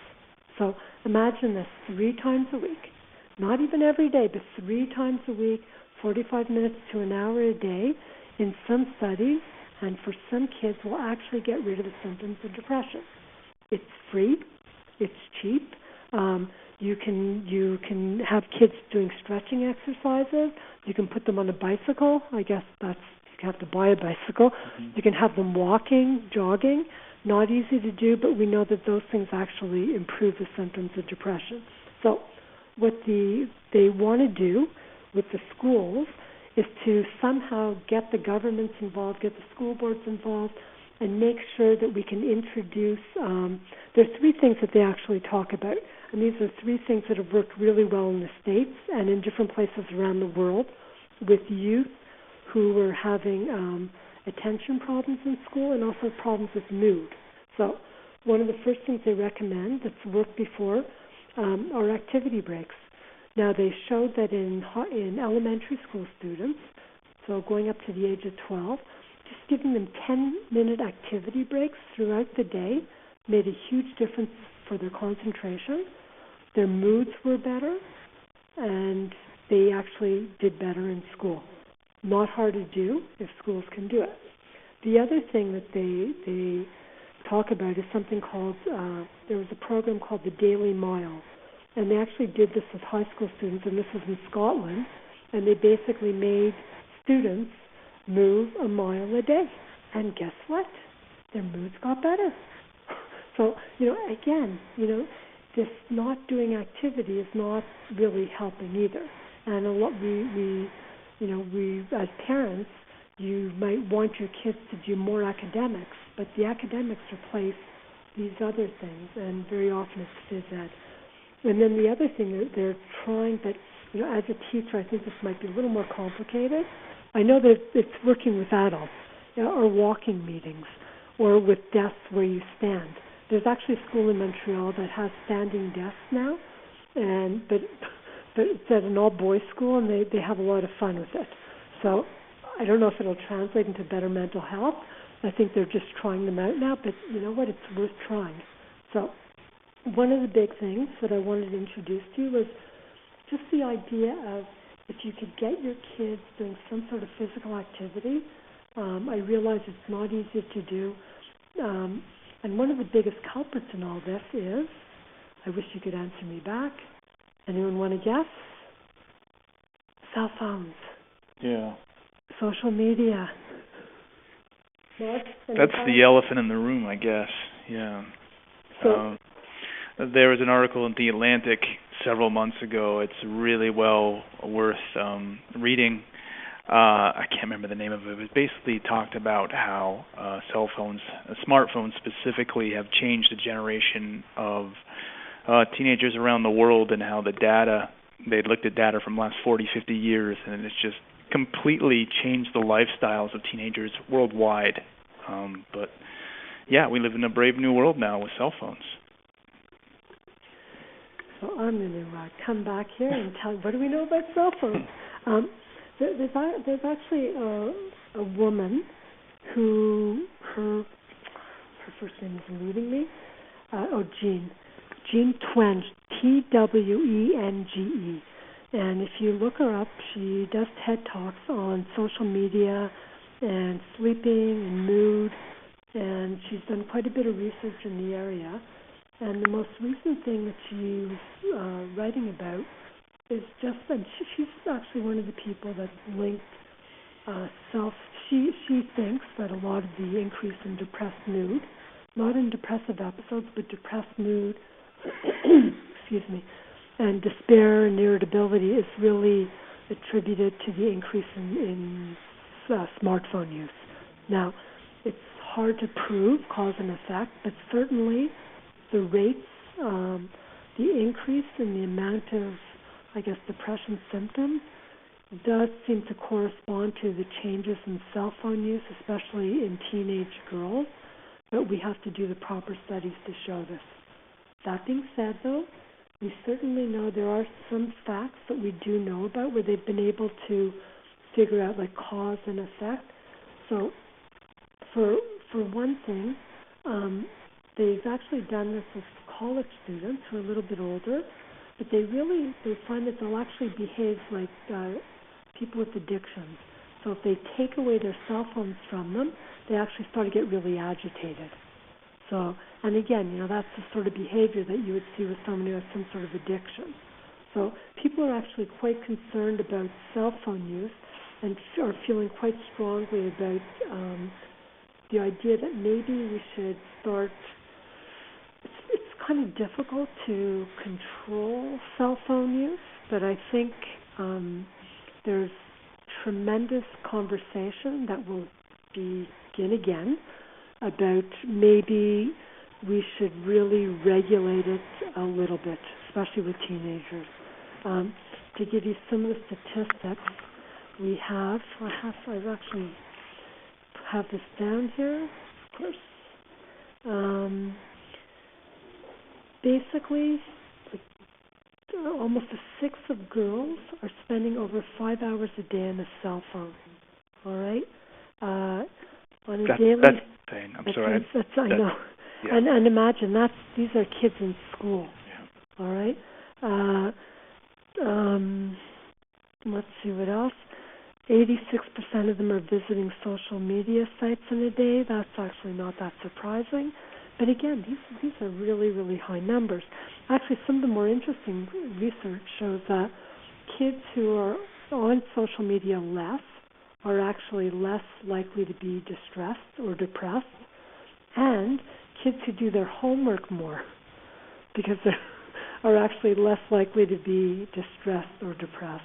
So imagine this, 3 times a week, not even every day, but 3 times a week, 45 minutes to an hour a day, in some studies, and for some kids, will actually get rid of the symptoms of depression. It's free, it's cheap. You can have kids doing stretching exercises. You can put them on a bicycle. I guess you have to buy a bicycle. Mm-hmm. You can have them walking, jogging. Not easy to do, but we know that those things actually improve the symptoms of depression. So what they want to do with the schools is to somehow get the governments involved, get the school boards involved, and make sure that we can introduce, there's 3 things that they actually talk about. And these are 3 things that have worked really well in the States and in different places around the world with youth who were having attention problems in school and also problems with mood. So one of the first things they recommend that's worked before are activity breaks. Now, they showed that in elementary school students, so going up to the age of 12, just giving them 10-minute activity breaks throughout the day made a huge difference for their concentration. Their moods were better, and they actually did better in school. Not hard to do if schools can do it. The other thing that they talk about is something called, there was a program called the Daily Mile. And they actually did this with high school students, and this was in Scotland. And they basically made students move a mile a day. And guess what? Their moods got better. So, again, this not doing activity is not really helping either. And a lot we as parents, you might want your kids to do more academics, but the academics replace these other things, and very often it's phys ed. And then the other thing they're trying, but as a teacher, I think this might be a little more complicated. I know that it's working with adults, or walking meetings, or with desks where you stand. There's actually a school in Montreal that has standing desks now, but it's at an all-boys school, and they have a lot of fun with it. So I don't know if it'll translate into better mental health. I think they're just trying them out now, but you know what? It's worth trying. So one of the big things that I wanted to introduce to you was just the idea of if you could get your kids doing some sort of physical activity. I realize it's not easy to do. And one of the biggest culprits in all this is, I wish you could answer me back. Anyone want to guess? Cell phones. Yeah. Social media. That's the elephant in the room, I guess. Yeah. So, there was an article in The Atlantic several months ago. It's really well worth reading. I can't remember the name of it. It basically talked about how cell phones, smartphones specifically, have changed the generation of teenagers around the world and how the data, they looked at data from the last 40, 50 years, and it's just completely changed the lifestyles of teenagers worldwide. But yeah, we live in a brave new world now with cell phones. So I'm going to come back here and tell you, what do we know about cell phones? There's actually a woman who, her first name is eluding me. Jean Twenge, Twenge. And if you look her up, she does TED Talks on social media and sleeping and mood, and she's done quite a bit of research in the area. And the most recent thing that she was writing about is just that she's actually one of the people that linked she thinks that a lot of the increase in depressed mood, not in depressive episodes, but depressed mood, excuse me, and despair and irritability is really attributed to the increase in smartphone use. Now, it's hard to prove cause and effect, but certainly the rates, the increase in the amount of, depression symptoms does seem to correspond to the changes in cell phone use, especially in teenage girls, but we have to do the proper studies to show this. That being said, though, we certainly know there are some facts that we do know about where they've been able to figure out cause and effect. So for one thing, they've actually done this with college students who are a little bit older, but they find that they'll actually behave like people with addictions. So if they take away their cell phones from them, they actually start to get really agitated. So, and again, that's the sort of behavior that you would see with someone who has some sort of addiction. So people are actually quite concerned about cell phone use and are feeling quite strongly about the idea that maybe we should start. It's kind of difficult to control cell phone use, but I think there's tremendous conversation that will begin again about maybe we should really regulate it a little bit, especially with teenagers. To give you some of the statistics, I actually have this down here, of course. Basically, almost a sixth of girls are spending over 5 hours a day on a cell phone. All right? On a daily. That's insane. I'm sorry. I know. Yeah. And imagine these are kids in school. Yeah. All right. Let's see what else. 86% of them are visiting social media sites in a day. That's actually not that surprising. But again, these are really, really high numbers. Actually, some of the more interesting research shows that kids who are on social media less are actually less likely to be distressed or depressed, and kids who do their homework more because they are actually less likely to be distressed or depressed.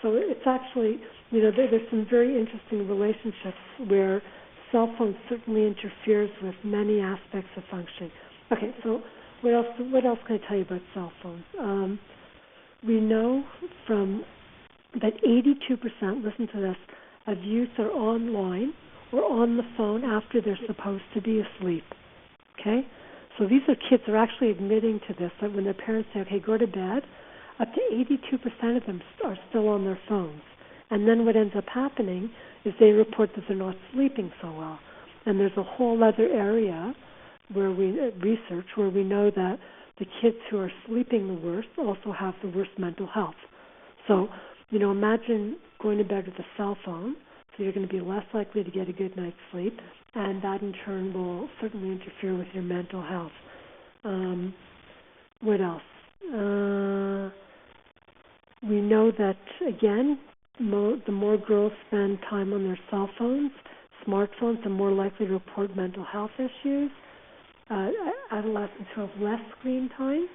So it's actually, there's some very interesting relationships where cell phone certainly interferes with many aspects of functioning. Okay, so what else can I tell you about cell phones? We know from that 82%, listen to this, of youth are online or on the phone after they're supposed to be asleep. Okay? So these are kids who are actually admitting to this, that when their parents say, okay, go to bed, up to 82% of them are still on their phones. And then what ends up happening is they report that they're not sleeping so well. And there's a whole other area where we know that the kids who are sleeping the worst also have the worst mental health. So, imagine going to bed with a cell phone, so you're going to be less likely to get a good night's sleep, and that in turn will certainly interfere with your mental health. What else? We know that, again, the more girls spend time on their cell phones, smartphones, the more likely to report mental health issues. Adolescents who have less screen time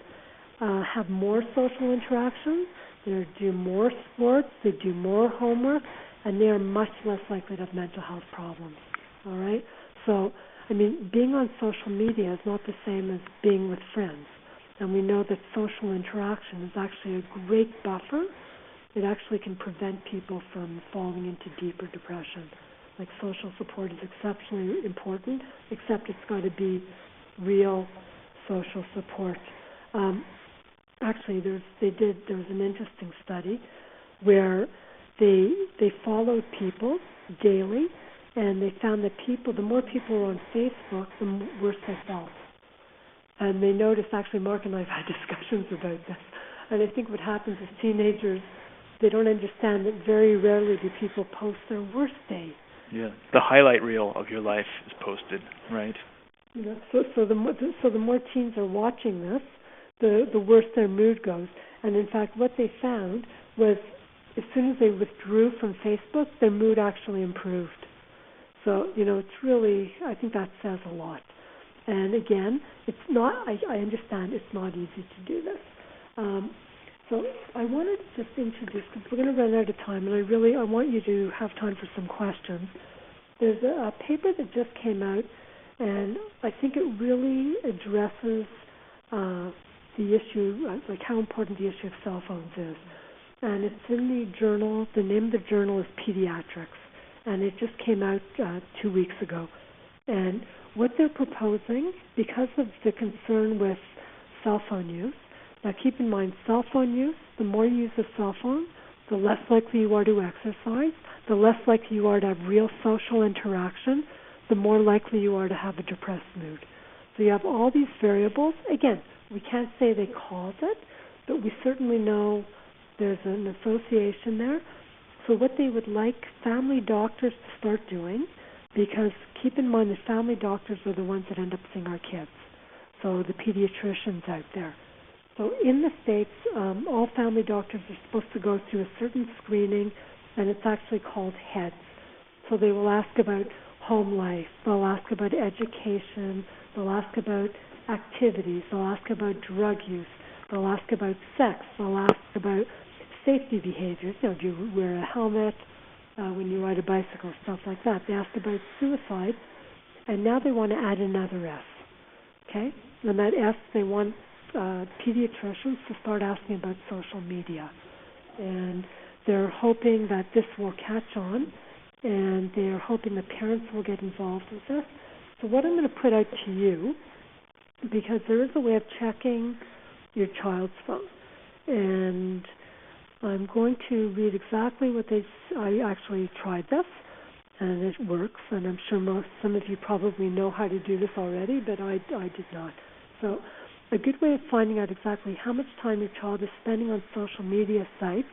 have more social interaction, they do more sports, they do more homework, and they are much less likely to have mental health problems. All right? So, being on social media is not the same as being with friends. And we know that social interaction is actually a great buffer. It actually can prevent people from falling into deeper depression. Like, social support is exceptionally important, except it's got to be real social support. Actually, there was an interesting study where they followed people daily, and they found that the more people were on Facebook, the worse they felt. And they noticed, actually, Mark and I have had discussions about this, and I think what happens is teenagers, they don't understand that very rarely do people post their worst day. Yeah, the highlight reel of your life is posted, right? You know, so the more teens are watching this, the worse their mood goes. And in fact, what they found was, as soon as they withdrew from Facebook, their mood actually improved. So, you know, it's really, I think that says a lot. And again, it's not, I understand it's not easy to do this. So I wanted to just introduce, because we're going to run out of time, and I want you to have time for some questions. There's a paper that just came out, and I think it really addresses the issue, like how important the issue of cell phones is. And it's in the journal, the name of the journal is Pediatrics, and it just came out 2 weeks ago. And what they're proposing, because of the concern with cell phone use, now keep in mind, cell phone use, the more you use a cell phone, the less likely you are to exercise, the less likely you are to have real social interaction, the more likely you are to have a depressed mood. So you have all these variables. Again, we can't say they cause it, but we certainly know there's an association there. So what they would like family doctors to start doing, because keep in mind the family doctors are the ones that end up seeing our kids, so the pediatricians out there. So in the States, all family doctors are supposed to go through a certain screening, and it's actually called HEADS. So they will ask about home life, they'll ask about education, they'll ask about activities, they'll ask about drug use, they'll ask about sex, they'll ask about safety behaviors. You know, do you wear a helmet when you ride a bicycle, stuff like that. They asked about suicide, and now they want to add another S. Okay? And that S, they want pediatricians to start asking about social media. And they're hoping that this will catch on, and they're hoping the parents will get involved with this. So what I'm going to put out to you, because there is a way of checking your child's phone, and I'm going to read exactly what I actually tried this, and it works, and I'm sure some of you probably know how to do this already, but I did not. So a good way of finding out exactly how much time your child is spending on social media sites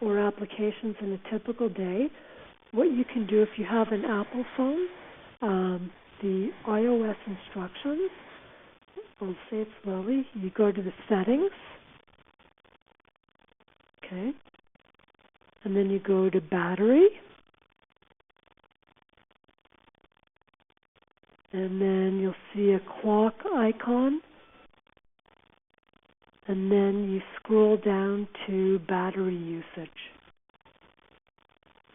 or applications in a typical day, what you can do if you have an Apple phone, the iOS instructions, I'll say it slowly, you go to the settings, okay, and then you go to battery, and then you'll see a clock icon, and then you scroll down to battery usage.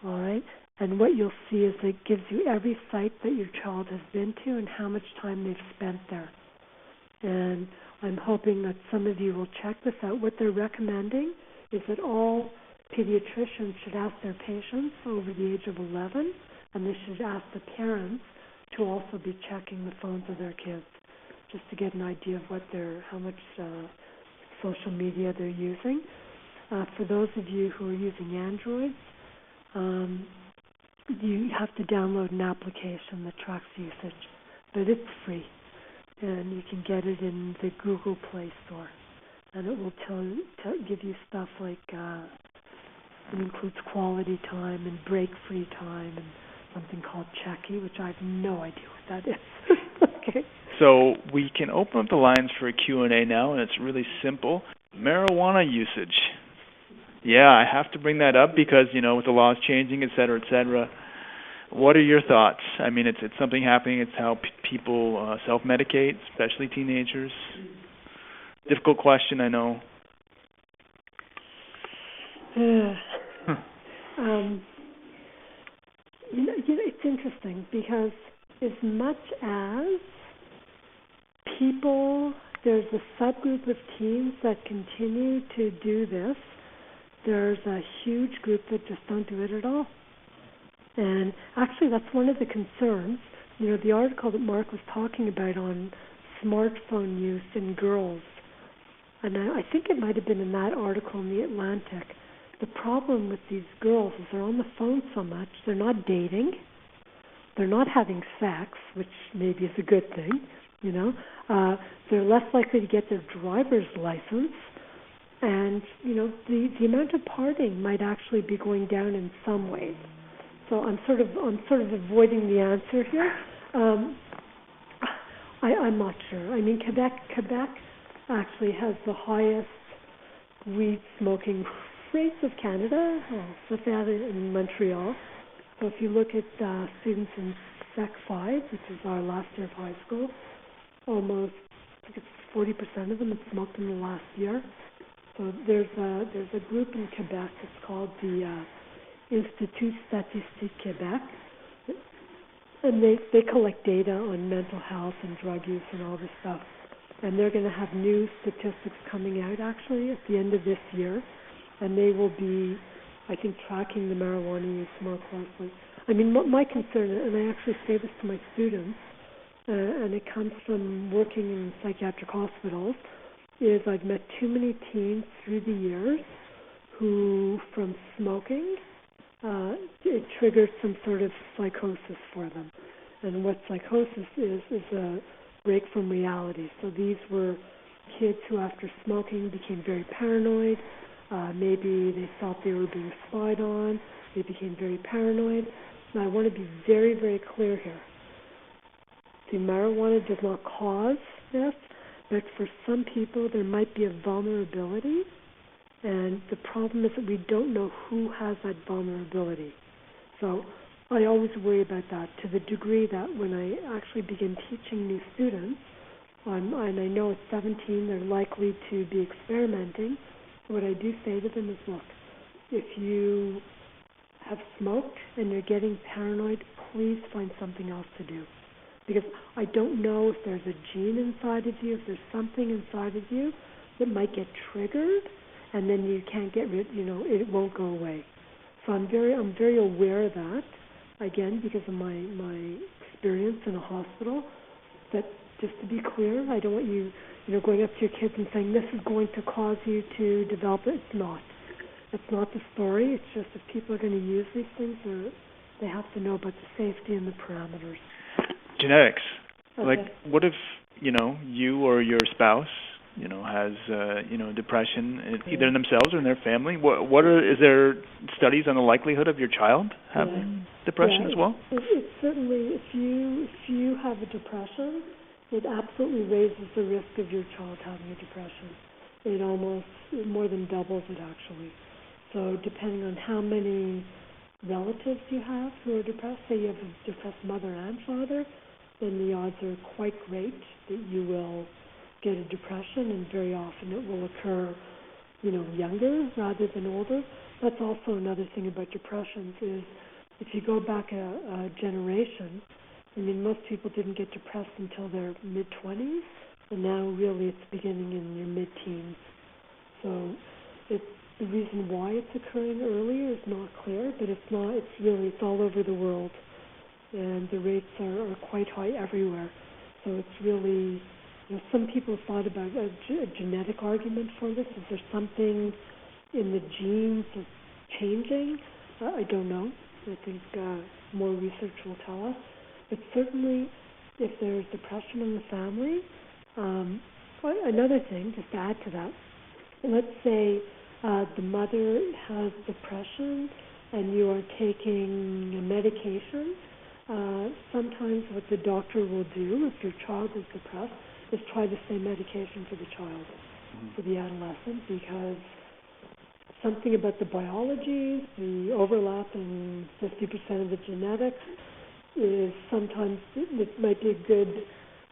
All right? And what you'll see is it gives you every site that your child has been to and how much time they've spent there. And I'm hoping that some of you will check this out. What they're recommending is that all pediatricians should ask their patients over the age of 11, and they should ask the parents to also be checking the phones of their kids, just to get an idea of how much social media they're using. For those of you who are using Androids, you have to download an application that tracks usage, but it's free, and you can get it in the Google Play Store, and it will give you stuff like it includes quality time and break-free time and something called Checky, which I have no idea what that is. Okay. So we can open up the lines for a Q&A now, and it's really simple. Marijuana usage. Yeah, I have to bring that up because, you know, with the laws changing, et cetera, what are your thoughts? I mean, it's something happening. It's how people self-medicate, especially teenagers. Difficult question, I know. It's interesting because as much as people there's a subgroup of teens that continue to do this. There's a huge group that just don't do it at all. And actually, that's one of the concerns. The article that Mark was talking about on smartphone use in girls, and I think it might have been in that article in The Atlantic. The problem with these girls is they're on the phone so much, they're not dating, they're not having sex, which maybe is a good thing, they're less likely to get their driver's license, and, the amount of partying might actually be going down in some ways. So I'm sort of avoiding the answer here. I'm not sure. I mean, Quebec actually has the highest weed smoking rates of Canada, with that in Montreal. So if you look at students in Sec 5, which is our last year of high school, almost, I think it's 40% of them had smoked in the last year. So there's a group in Quebec. It's called the Institut Statistique Québec, and they collect data on mental health and drug use and all this stuff. And they're going to have new statistics coming out actually at the end of this year, and they will be, I think, tracking the marijuana use more closely. I mean, my concern, and I actually say this to my students, and it comes from working in psychiatric hospitals, is I've met too many teens through the years who, from smoking, it triggered some sort of psychosis for them. And what psychosis is a break from reality. So these were kids who, after smoking, became very paranoid. Maybe they thought they were being spied on. They became very paranoid. Now, I want to be very, very clear here. The marijuana does not cause this, but for some people, there might be a vulnerability. And the problem is that we don't know who has that vulnerability. So I always worry about that, to the degree that when I actually begin teaching new students, and I know at 17 they're likely to be experimenting, what I do say to them is, look, if you have smoked and you're getting paranoid, please find something else to do. Because I don't know if there's a gene inside of you, if there's something inside of you that might get triggered, and then you can't get rid, it won't go away. So I'm very aware of that, again, because of my experience in a hospital, that just to be clear, I don't want you, going up to your kids and saying, this is going to cause you to develop it. It's not. That's not the story. It's just if people are going to use these things, they have to know about the safety and the parameters. Genetics. Okay. Like, what if, you or your spouse, has, depression, either in themselves or in their family? Is there studies on the likelihood of your child having depression as well? It certainly, if you have a depression, it absolutely raises the risk of your child having a depression. It almost more than doubles it, actually. So depending on how many relatives you have who are depressed, say you have a depressed mother and father, then the odds are quite great that you will get a depression, and very often it will occur, younger rather than older. That's also another thing about depressions is if you go back a generation, most people didn't get depressed until their mid-20s, and now really it's beginning in your mid-teens. So the reason why it's occurring earlier is not clear, but it's all over the world, and the rates are quite high everywhere. So it's really, some people have thought about a genetic argument for this. Is there something in the genes that's changing? I don't know. I think more research will tell us. But certainly, if there's depression in the family, another thing, just to add to that, let's say the mother has depression and you are taking a medication. Sometimes what the doctor will do, if your child is depressed, is try the same medication for the child, for the adolescent, because something about the biology, the overlap in 50% of the genetics, is sometimes it might be a good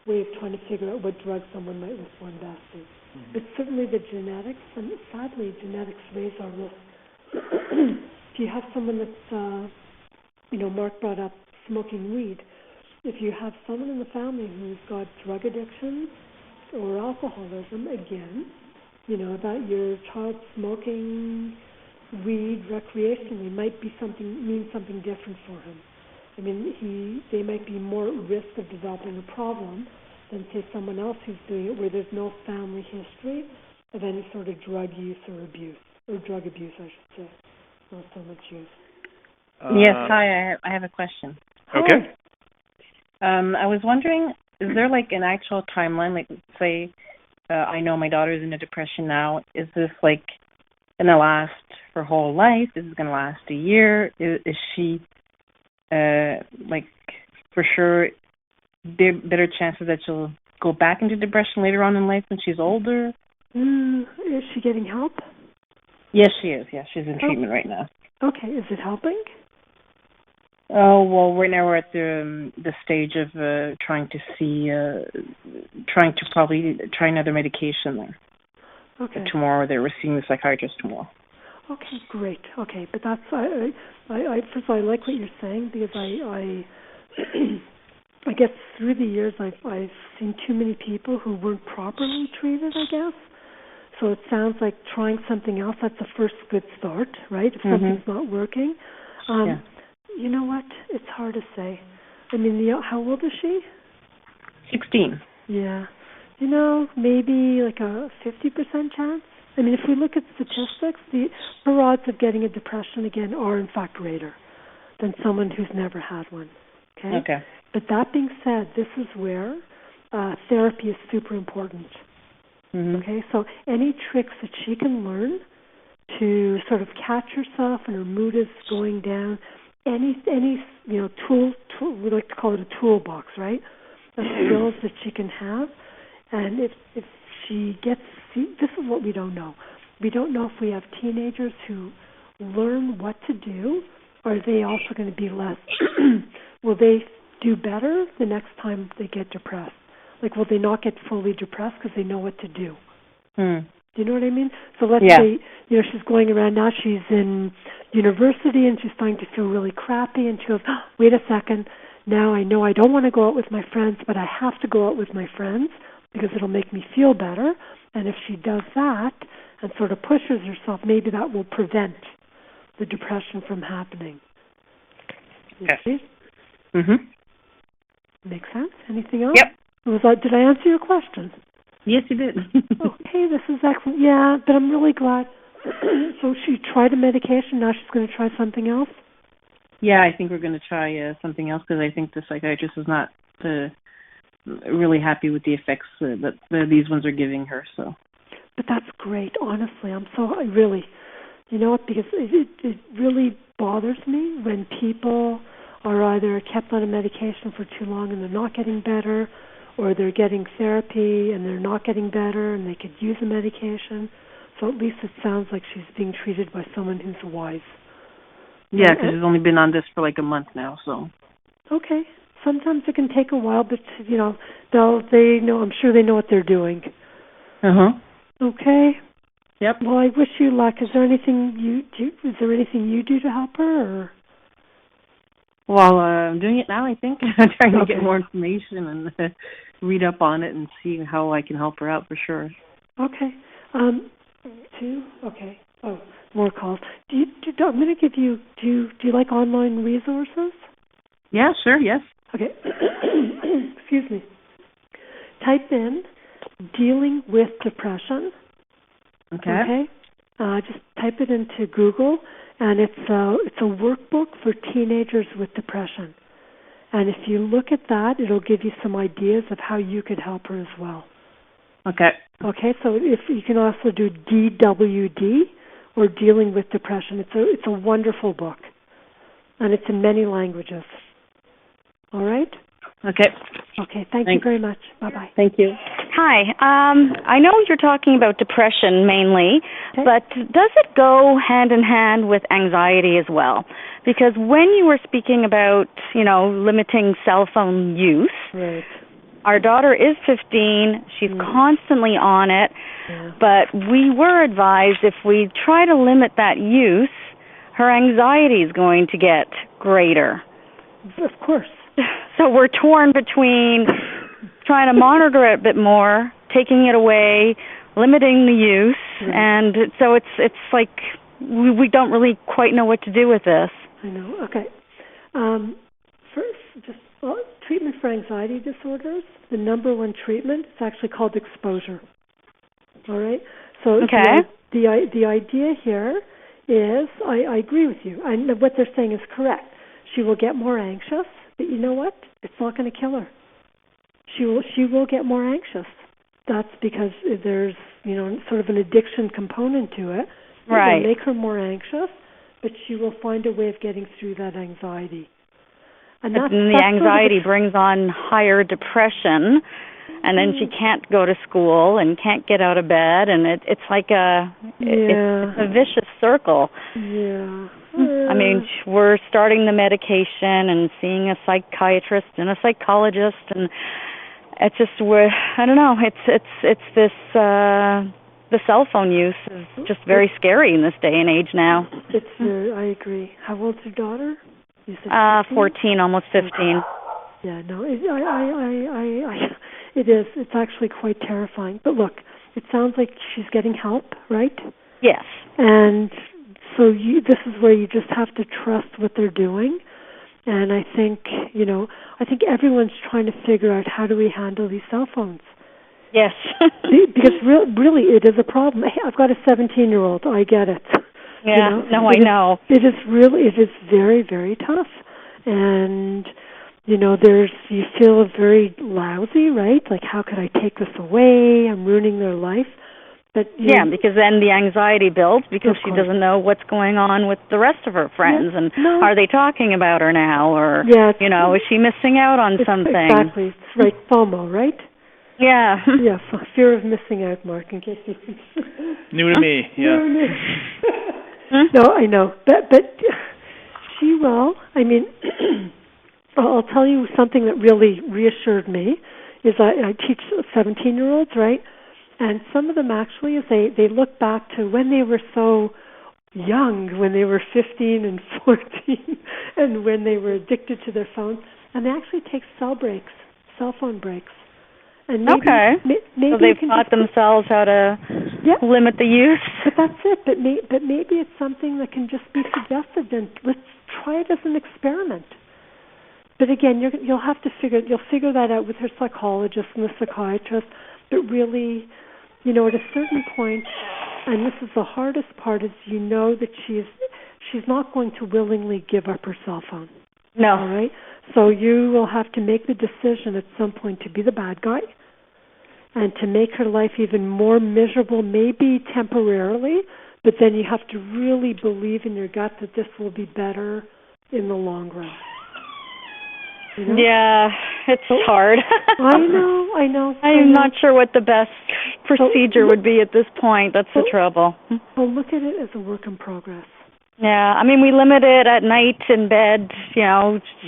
way of trying to figure out what drug someone might respond best to. But certainly the genetics, and sadly genetics raise our risk. If you have someone that's, Mark brought up smoking weed, if you have someone in the family who's got drug addiction, or alcoholism, again, that your child smoking weed recreationally might mean something different for him. I mean, they might be more at risk of developing a problem than, say, someone else who's doing it where there's no family history of any sort of drug use or abuse, or drug abuse, I should say, not so much use. Yes, hi, I have a question. Okay. I was wondering, is there like an actual timeline, like say, I know my daughter's in a depression now, is this like going to last her whole life? Is it going to last a year? Is she, like, for sure, better chances that she'll go back into depression later on in life when she's older? Is she getting help? Yes, she is. Yeah, she's in treatment right now. Okay, is it helping? Oh, well, right now we're at the stage of trying to probably try another medication there. Okay. Tomorrow, we're seeing the psychiatrist tomorrow. Okay, great. Okay, but that's I first of all, I like what you're saying because I I guess through the years I've seen too many people who weren't properly treated, I guess. So it sounds like trying something else. That's the first good start, right? If something's not working. Yeah. You know what? It's hard to say. I mean, how old is she? 16. Yeah. Maybe like a 50% chance. I mean, if we look at statistics, her odds of getting a depression again are in fact greater than someone who's never had one. Okay. But that being said, this is where therapy is super important. Okay. So any tricks that she can learn to sort of catch herself and her mood is going down, any tool, we like to call it a toolbox, right? Of skills that she can have. And if she gets, this is what we don't know. We don't know if we have teenagers who learn what to do, or are they also going to be less, will they do better the next time they get depressed? Like, will they not get fully depressed because they know what to do? Do you know what I mean? So let's say, she's going around now, she's in university and she's starting to feel really crappy, and she goes, wait a second, now I know I don't want to go out with my friends, but I have to go out with my friends because it'll make me feel better. And if she does that and sort of pushes herself, maybe that will prevent the depression from happening. Yes. Makes sense? Anything else? Yep. Did I answer your question? Yes, you did. Okay, this is excellent. Yeah, but I'm really glad. So she tried a medication, now she's going to try something else? Yeah, I think we're going to try something else because I think the psychiatrist is not really happy with the effects that these ones are giving her. So. But that's great, honestly. I really, you know what, because it really bothers me when people are either kept on a medication for too long and they're not getting better, or they're getting therapy and they're not getting better and they could use a medication. So at least it sounds like she's being treated by someone who's wise. Yeah, because she's only been on this for like a month now, so. Okay. Sometimes it can take a while, but, I'm sure they know what they're doing. Okay. Yep. Well, I wish you luck. Is there anything you do to help her, or? Well, I'm doing it now, I think. I'm trying to get more information and read up on it and see how I can help her out for sure. Okay. Okay. Oh, more calls. I'm going to give you, do you like online resources? Yeah, sure, yes. Okay. Excuse me. Type in dealing with depression. Okay. Just type it into Google, and it's a workbook for teenagers with depression. And if you look at that, it'll give you some ideas of how you could help her as well. Okay. Okay. So if you can also do DWD, or Dealing with Depression. It's a wonderful book, and it's in many languages. All right. Okay. Okay. Thank you very much. Bye-bye. Thank you. Hi. I know you're talking about depression mainly, but does it go hand in hand with anxiety as well? Because when you were speaking about, limiting cell phone use, right. Our daughter is 15. She's constantly on it, but we were advised if we try to limit that use, her anxiety is going to get greater. Of course. So we're torn between trying to monitor it a bit more, taking it away, limiting the use, and so it's like we don't really quite know what to do with this. I know. Okay. First, just treatment for anxiety disorders. The number one treatment is actually called exposure. All right. So the idea here is, I agree with you. And what they're saying is correct. She will get more anxious, but you know what? It's not going to kill her. She will get more anxious. That's because there's, sort of an addiction component to it. Right. It will make her more anxious, but she will find a way of getting through that anxiety. And the anxiety brings on higher depression, and then she can't go to school and can't get out of bed, and it's like it's a vicious circle. Yeah. I mean, we're starting the medication and seeing a psychiatrist and a psychologist, and it's just I don't know. It's this the cell phone use is just very scary in this day and age now. I agree. How old's your daughter? You said 14, almost 15. Yeah, no, it is. It's actually quite terrifying. But look, it sounds like she's getting help, right? Yes. And so this is where you just have to trust what they're doing. And I think, everyone's trying to figure out how do we handle these cell phones. Yes. Because really, it is a problem. Hey, I've got a 17-year-old. I get it. Yeah, I know. It is very, very tough. And, you feel very lousy, right? Like, how could I take this away? I'm ruining their life. But because then the anxiety builds because she doesn't know what's going on with the rest of her friends. And are they talking about her now? Or, is she missing out on something? Exactly. It's right. FOMO, right? Yeah. Yeah, fear of missing out, Mark, in case you... New to me, yeah. No, I know. But she will. I mean, I'll tell you something that really reassured me is I teach 17-year-olds, right? And some of them actually, is they look back to when they were so young, when they were 15 and 14, and when they were addicted to their phone, and they actually take cell phone breaks. And maybe so they've taught themselves how to limit the use. But that's it. But maybe it's something that can just be suggested, and let's try it as an experiment. But again, you'll figure that out with her psychologist and the psychiatrist. But really, at a certain point, and this is the hardest part, is that she's not going to willingly give up her cell phone. No. All right? So you will have to make the decision at some point to be the bad guy and to make her life even more miserable, maybe temporarily, but then you have to really believe in your gut that this will be better in the long run. Yeah, it's hard. I know. I'm not sure what the best procedure would be at this point. That's the trouble. Well, look at it as a work in progress. Yeah, I mean, we limit it at night in bed.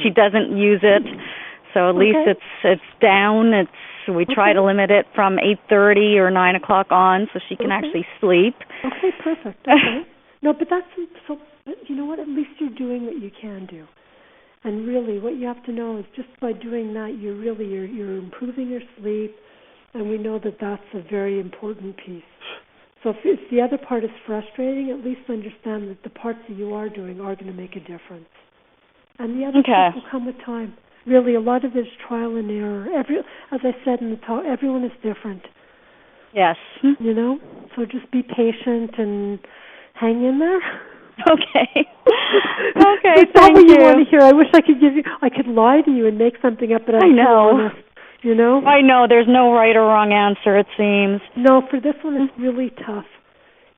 She doesn't use it, so at least it's down. We try to limit it from 8:30 or 9 o'clock on, so she can actually sleep. Okay, perfect. Okay. No, but that's so. But you know what? At least you're doing what you can do. And really, what you have to know is just by doing that, you're improving your sleep, and we know that that's a very important piece. So if the other part is frustrating, at least understand that the parts that you are doing are going to make a difference. And the other stuff will come with time. Really, a lot of it is trial and error. As I said in the talk, everyone is different. Yes. So just be patient and hang in there. Okay. It's not what you want to hear. I wish I could lie to you and make something up, but I'm so honest. I know. There's no right or wrong answer, it seems. No, for this one, it's really tough.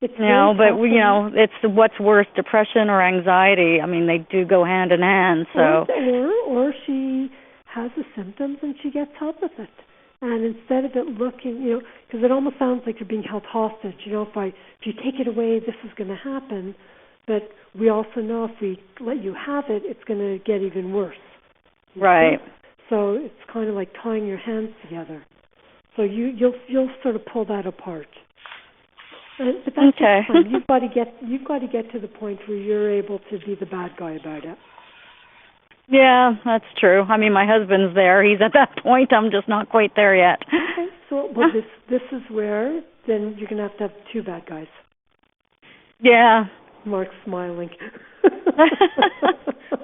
It's it's what's worse, depression or anxiety. I mean, they do go hand in hand. So. Or she has the symptoms and she gets help with it. And instead of it looking, because it almost sounds like you're being held hostage. If you take it away, this is going to happen. But we also know if we let you have it, it's going to get even worse. Right. So it's kind of like tying your hands together. So you'll sort of pull that apart. But that's fun. You've got to get to the point where you're able to be the bad guy about it. Yeah, that's true. I mean, my husband's there. He's at that point. I'm just not quite there yet. Okay. this is where then you're going to have two bad guys. Yeah. Mark's smiling.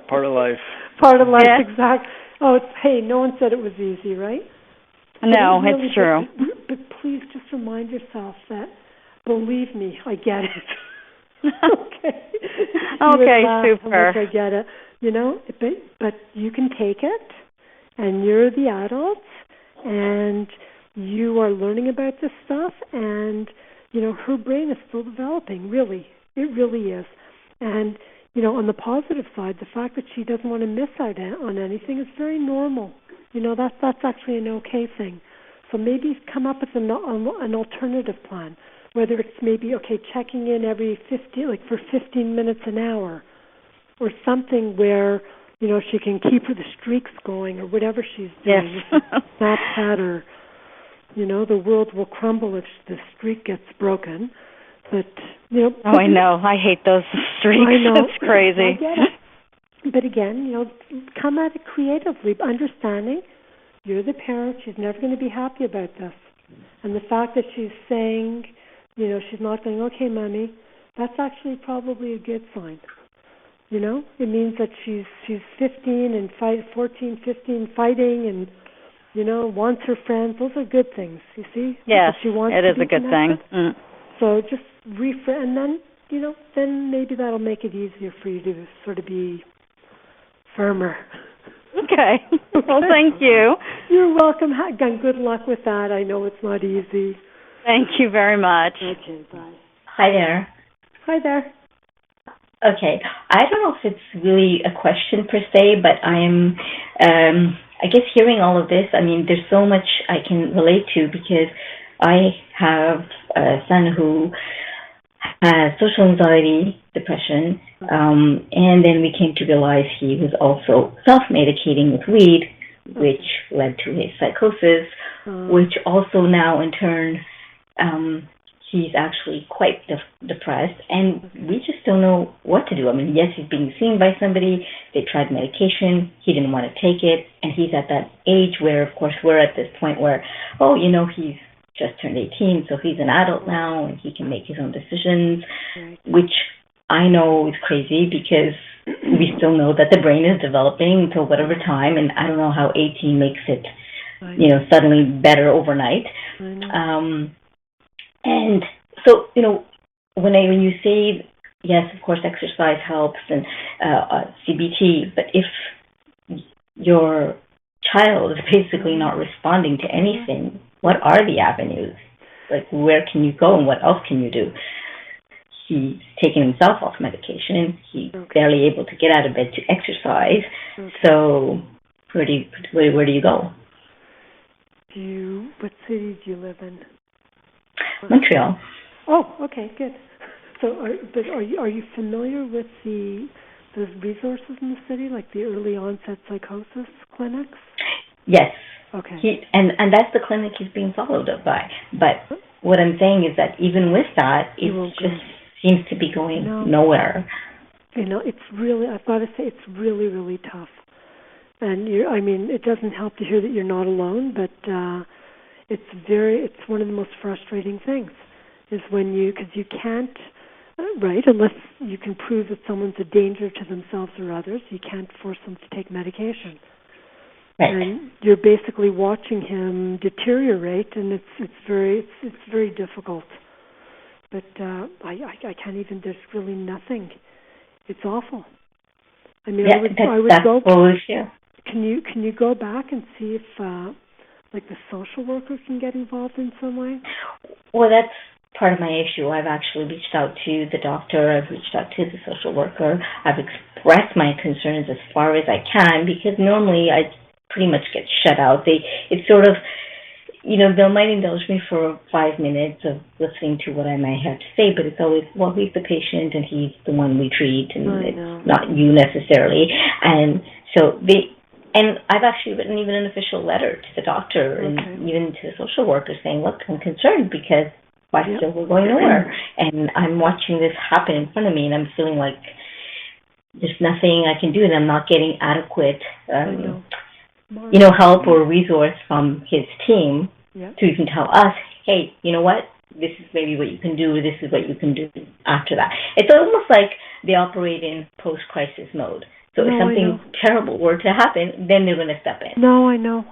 Part of life. Part of life, Yeah. exactly. Oh, hey, no one said it was easy, right? No, really, it's true. But please just remind yourself that, believe me, I get it. Okay. Okay, super. super. I get it. You know, but you can take it, and you're the adults, and you are learning about this stuff, and, you know, her brain is still developing, really. It really is. And, you know, on the positive side, the fact that she doesn't want to miss out on anything is very normal. You know, that's actually an okay thing. So maybe come up with an alternative plan, whether it's maybe, okay, checking in every 15 minutes an hour, or something where, you know, she can keep the streaks going, or whatever she's doing. Yes. Snapchat, or, you know, the world will crumble if the streak gets broken. But, you know... Oh, I know. I hate those streaks. I know. It's crazy. I get it. But again, you know, come at it creatively, understanding you're the parent. She's never going to be happy about this. And the fact that she's saying, you know, she's not going, okay, Mommy, that's actually probably a good sign. You know, it means that she's 15 and 14, 15, fighting, and, you know, wants her friends. Those are good things, you see? Yes, she wants it to is be a good connected. thing. So just and then, you know, then maybe that'll make it easier for you to sort of be firmer. Okay. Well, thank you. You're welcome. Again, good luck with that. I know it's not easy. Thank you very much. Okay, bye. Hi there. Hi there. Okay, I don't know if it's really a question per se, but I'm, I guess hearing all of this, I mean, there's so much I can relate to because I have a son who has social anxiety, depression, and then we came to realize he was also self-medicating with weed, which led to his psychosis, which also now in turn, he's actually quite depressed, and we just don't know what to do. I mean, yes, he's being seen by somebody. They tried medication. He didn't want to take it, and he's at that age where, of course, we're at this point where, oh, you know, he's just turned 18, so he's an adult now, and he can make his own decisions, which I know is crazy because we still know that the brain is developing until whatever time, and I don't know how 18 makes it, you know, suddenly better overnight. And so, you know, when you say, yes, of course, exercise helps and CBT, but if your child is basically not responding to anything, what are the avenues? Like, where can you go and what else can you do? He's taking himself off medication. He's barely able to get out of bed to exercise. So where do you go? What city do you live in? Montreal. Oh, okay, good. So, are you familiar with the resources in the city, like the early onset psychosis clinics? Yes. Okay. And that's the clinic he's being followed up by. But what I'm saying is that even with that, it just seems to be going nowhere. You know, it's really, I've got to say, it's really, really tough. And I mean, it doesn't help to hear that you're not alone, but it's one of the most frustrating things is when because you can't, right, unless you can prove that someone's a danger to themselves or others, you can't force them to take medication. Right. And you're basically watching him deteriorate, and it's very difficult. But I can't even. There's really nothing. It's awful. I mean, I would go. Can you go back and see if like the social worker can get involved in some way? Well, that's part of my issue. I've actually reached out to the doctor. I've reached out to the social worker. I've expressed my concerns as far as I can because normally I pretty much get shut out. It's sort of, you know, they might indulge me for 5 minutes of listening to what I might have to say, but it's always, well, he's the patient and he's the one we treat, and it's not you necessarily. And so and I've actually written even an official letter to the doctor and even to the social worker saying, look, I'm concerned because why still we're going nowhere? And I'm watching this happen in front of me, and I'm feeling like there's nothing I can do, and I'm not getting adequate, help or resource from his team to even tell us, hey, you know what? This is maybe what you can do, this is what you can do after that. It's almost like they operate in post-crisis mode. So if something terrible were to happen, then they're going to step in. No, I know,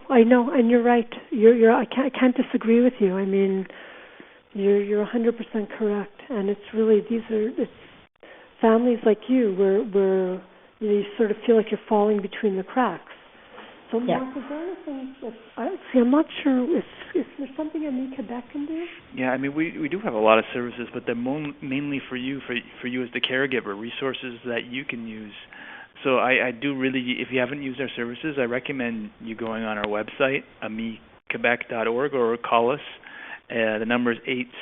and you're right. I can't disagree with you. I mean, you're 100% correct, and it's really it's families like you where you sort of feel like you're falling between the cracks. So, Mark, is there anything I'm not sure, is there something AMI-Quebec can do? Yeah, I mean, we do have a lot of services, but they're mainly for you as the caregiver, resources that you can use. So I do really, if you haven't used our services, I recommend you going on our website, AMI-Quebec.org, or call us. The number is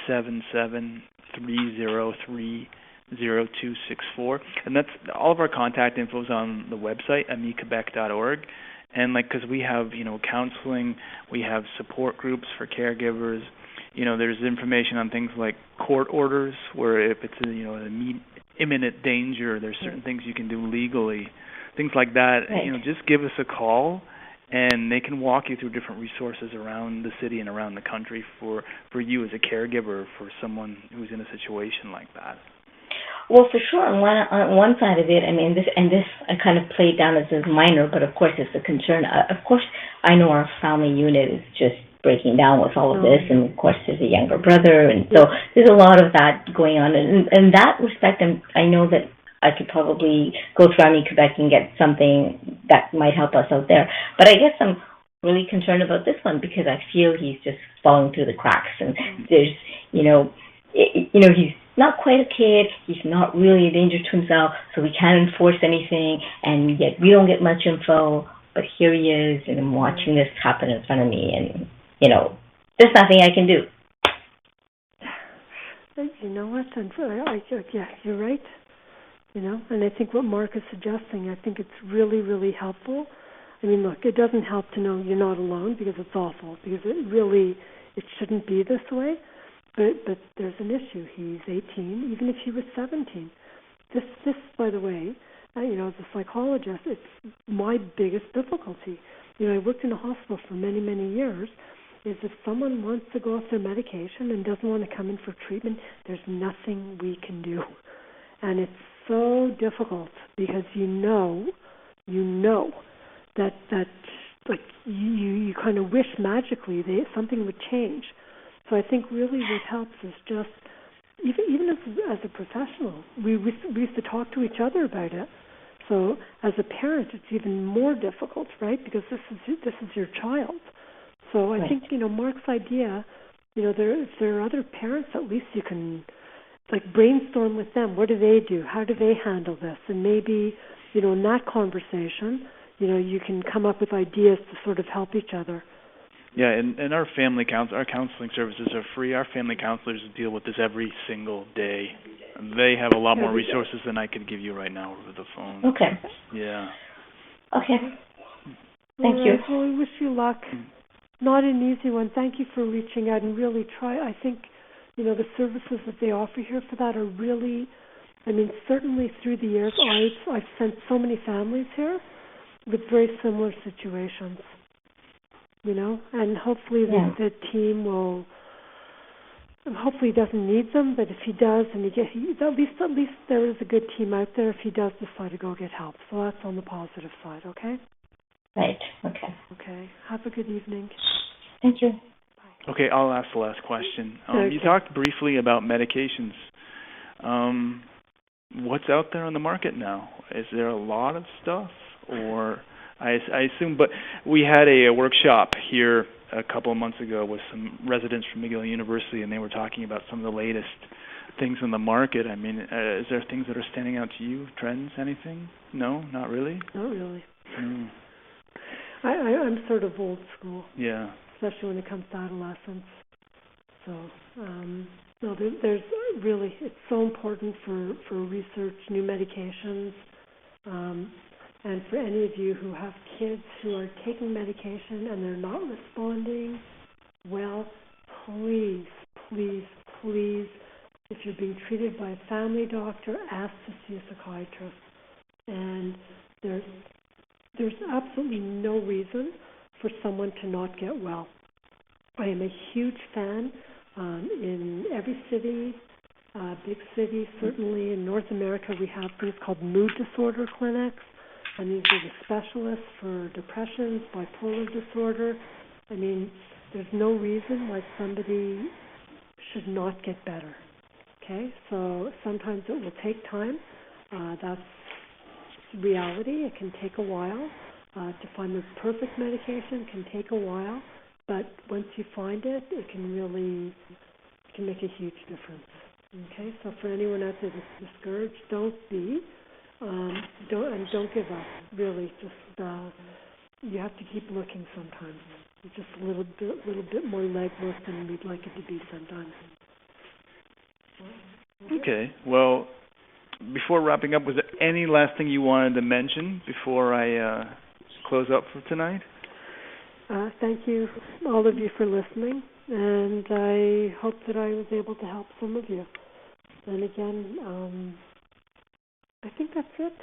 877-303-0264. And that's all of our contact info is on the website, AMI-Quebec.org. And because we have, counseling, we have support groups for caregivers. There's information on things like court orders, where if it's an imminent danger, there's certain things you can do legally, things like that. Right. Just give us a call, and they can walk you through different resources around the city and around the country for you as a caregiver for someone who's in a situation like that. Well, for sure. On one side of it, I mean, this I kind of played down as minor, but of course it's a concern. Of course, I know our family unit is just breaking down with all of this, and of course there's a younger brother, and so there's a lot of that going on. And in that respect, I know that I could probably go through AMI-Quebec and get something that might help us out there. But I guess I'm really concerned about this one because I feel he's just falling through the cracks, and there's, he's not quite a kid, he's not really a danger to himself, so we can't enforce anything, and yet we don't get much info, but here he is, and I'm watching this happen in front of me, and, there's nothing I can do. You know what? Yeah, you're right. And I think what Mark is suggesting, I think it's really, really helpful. I mean, look, it doesn't help to know you're not alone because it's awful, because it shouldn't be this way. But there's an issue. He's 18, even if he was 17. This, by the way, as a psychologist, it's my biggest difficulty. I worked in a hospital for many, many years. Is if someone wants to go off their medication and doesn't want to come in for treatment, there's nothing we can do. And it's so difficult because you know that like you kind of wish magically something would change. So I think really what helps is just even as a professional, we used to talk to each other about it. So as a parent, it's even more difficult, right? Because this is your child. So I think Mark's idea, if there are other parents, at least you can brainstorm with them. What do they do? How do they handle this? And maybe in that conversation, you can come up with ideas to sort of help each other. Yeah, and our counseling services are free. Our family counselors deal with this every single day. They have a lot more resources than I could give you right now over the phone. Okay. Yeah. Okay. Thank you. Well, we wish you luck. Not an easy one. Thank you for reaching out and really try. I think, the services that they offer here for that are really, certainly through the years, I've sent so many families here with very similar situations. And hopefully the team will. Hopefully he doesn't need them, but if he does, and at least there is a good team out there. If he does decide to go get help, so that's on the positive side. Okay. Right. Okay. Okay. Have a good evening. Thank you. Bye. Okay, I'll ask the last question. Okay. You talked briefly about medications. What's out there on the market now? Is there a lot of stuff, or I assume? But we had a workshop here a couple of months ago with some residents from McGill University, and they were talking about some of the latest things on the market. Is there things that are standing out to you? Trends? Anything? No, not really. Not really. Mm. I'm sort of old school. Yeah. Especially when it comes to adolescence. So, no, there's really, it's so important for research, new medications, and for any of you who have kids who are taking medication and they're not responding well, please, please, please, if you're being treated by a family doctor, ask to see a psychiatrist. And there's absolutely no reason for someone to not get well. I am a huge fan in every city, big city, certainly in North America, we have things called mood disorder clinics, and these are the specialists for depression, bipolar disorder. I mean, there's no reason why somebody should not get better, okay? So sometimes it will take time. That's reality. It can take a while. To find the perfect medication can take a while, but once you find it, it can make a huge difference. Okay, so for anyone out there that's discouraged, don't give up. Really, just you have to keep looking sometimes. It's just a little bit more legwork than we'd like it to be sometimes. Okay. Well, before wrapping up, was there any last thing you wanted to mention before I close up for tonight? Thank you, all of you, for listening, and I hope that I was able to help some of you. And again, I think that's it.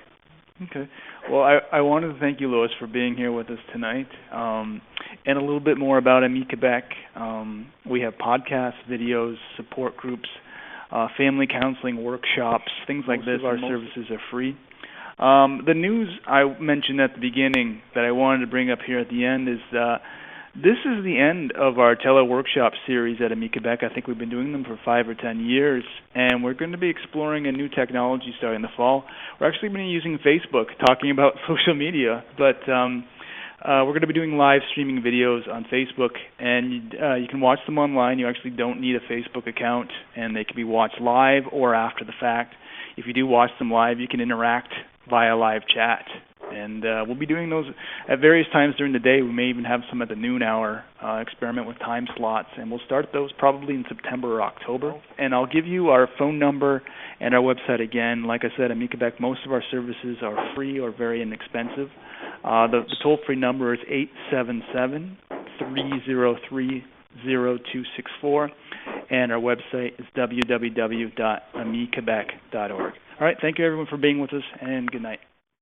Okay. Well, I wanted to thank you, Lois, for being here with us tonight. And a little bit more about AMI-Quebec. We have podcasts, videos, support groups, family counseling workshops, things like this. Our services are free. The news I mentioned at the beginning that I wanted to bring up here at the end is this is the end of our tele-workshop series at AMI-Quebec. I think we've been doing them for 5 or 10 years, and we're going to be exploring a new technology starting in the fall. We're actually going to be using Facebook, talking about social media, but we're going to be doing live streaming videos on Facebook, and you can watch them online. You actually don't need a Facebook account, and they can be watched live or after the fact. If you do watch them live, you can interact via live chat. And we'll be doing those at various times during the day. We may even have some at the noon hour, experiment with time slots. And we'll start those probably in September or October. And I'll give you our phone number and our website again. Like I said, AMI-Quebec, most of our services are free or very inexpensive. The toll-free number is 877-303-0264. And our website is www.amiquebec.org. All right, thank you everyone for being with us, and good night.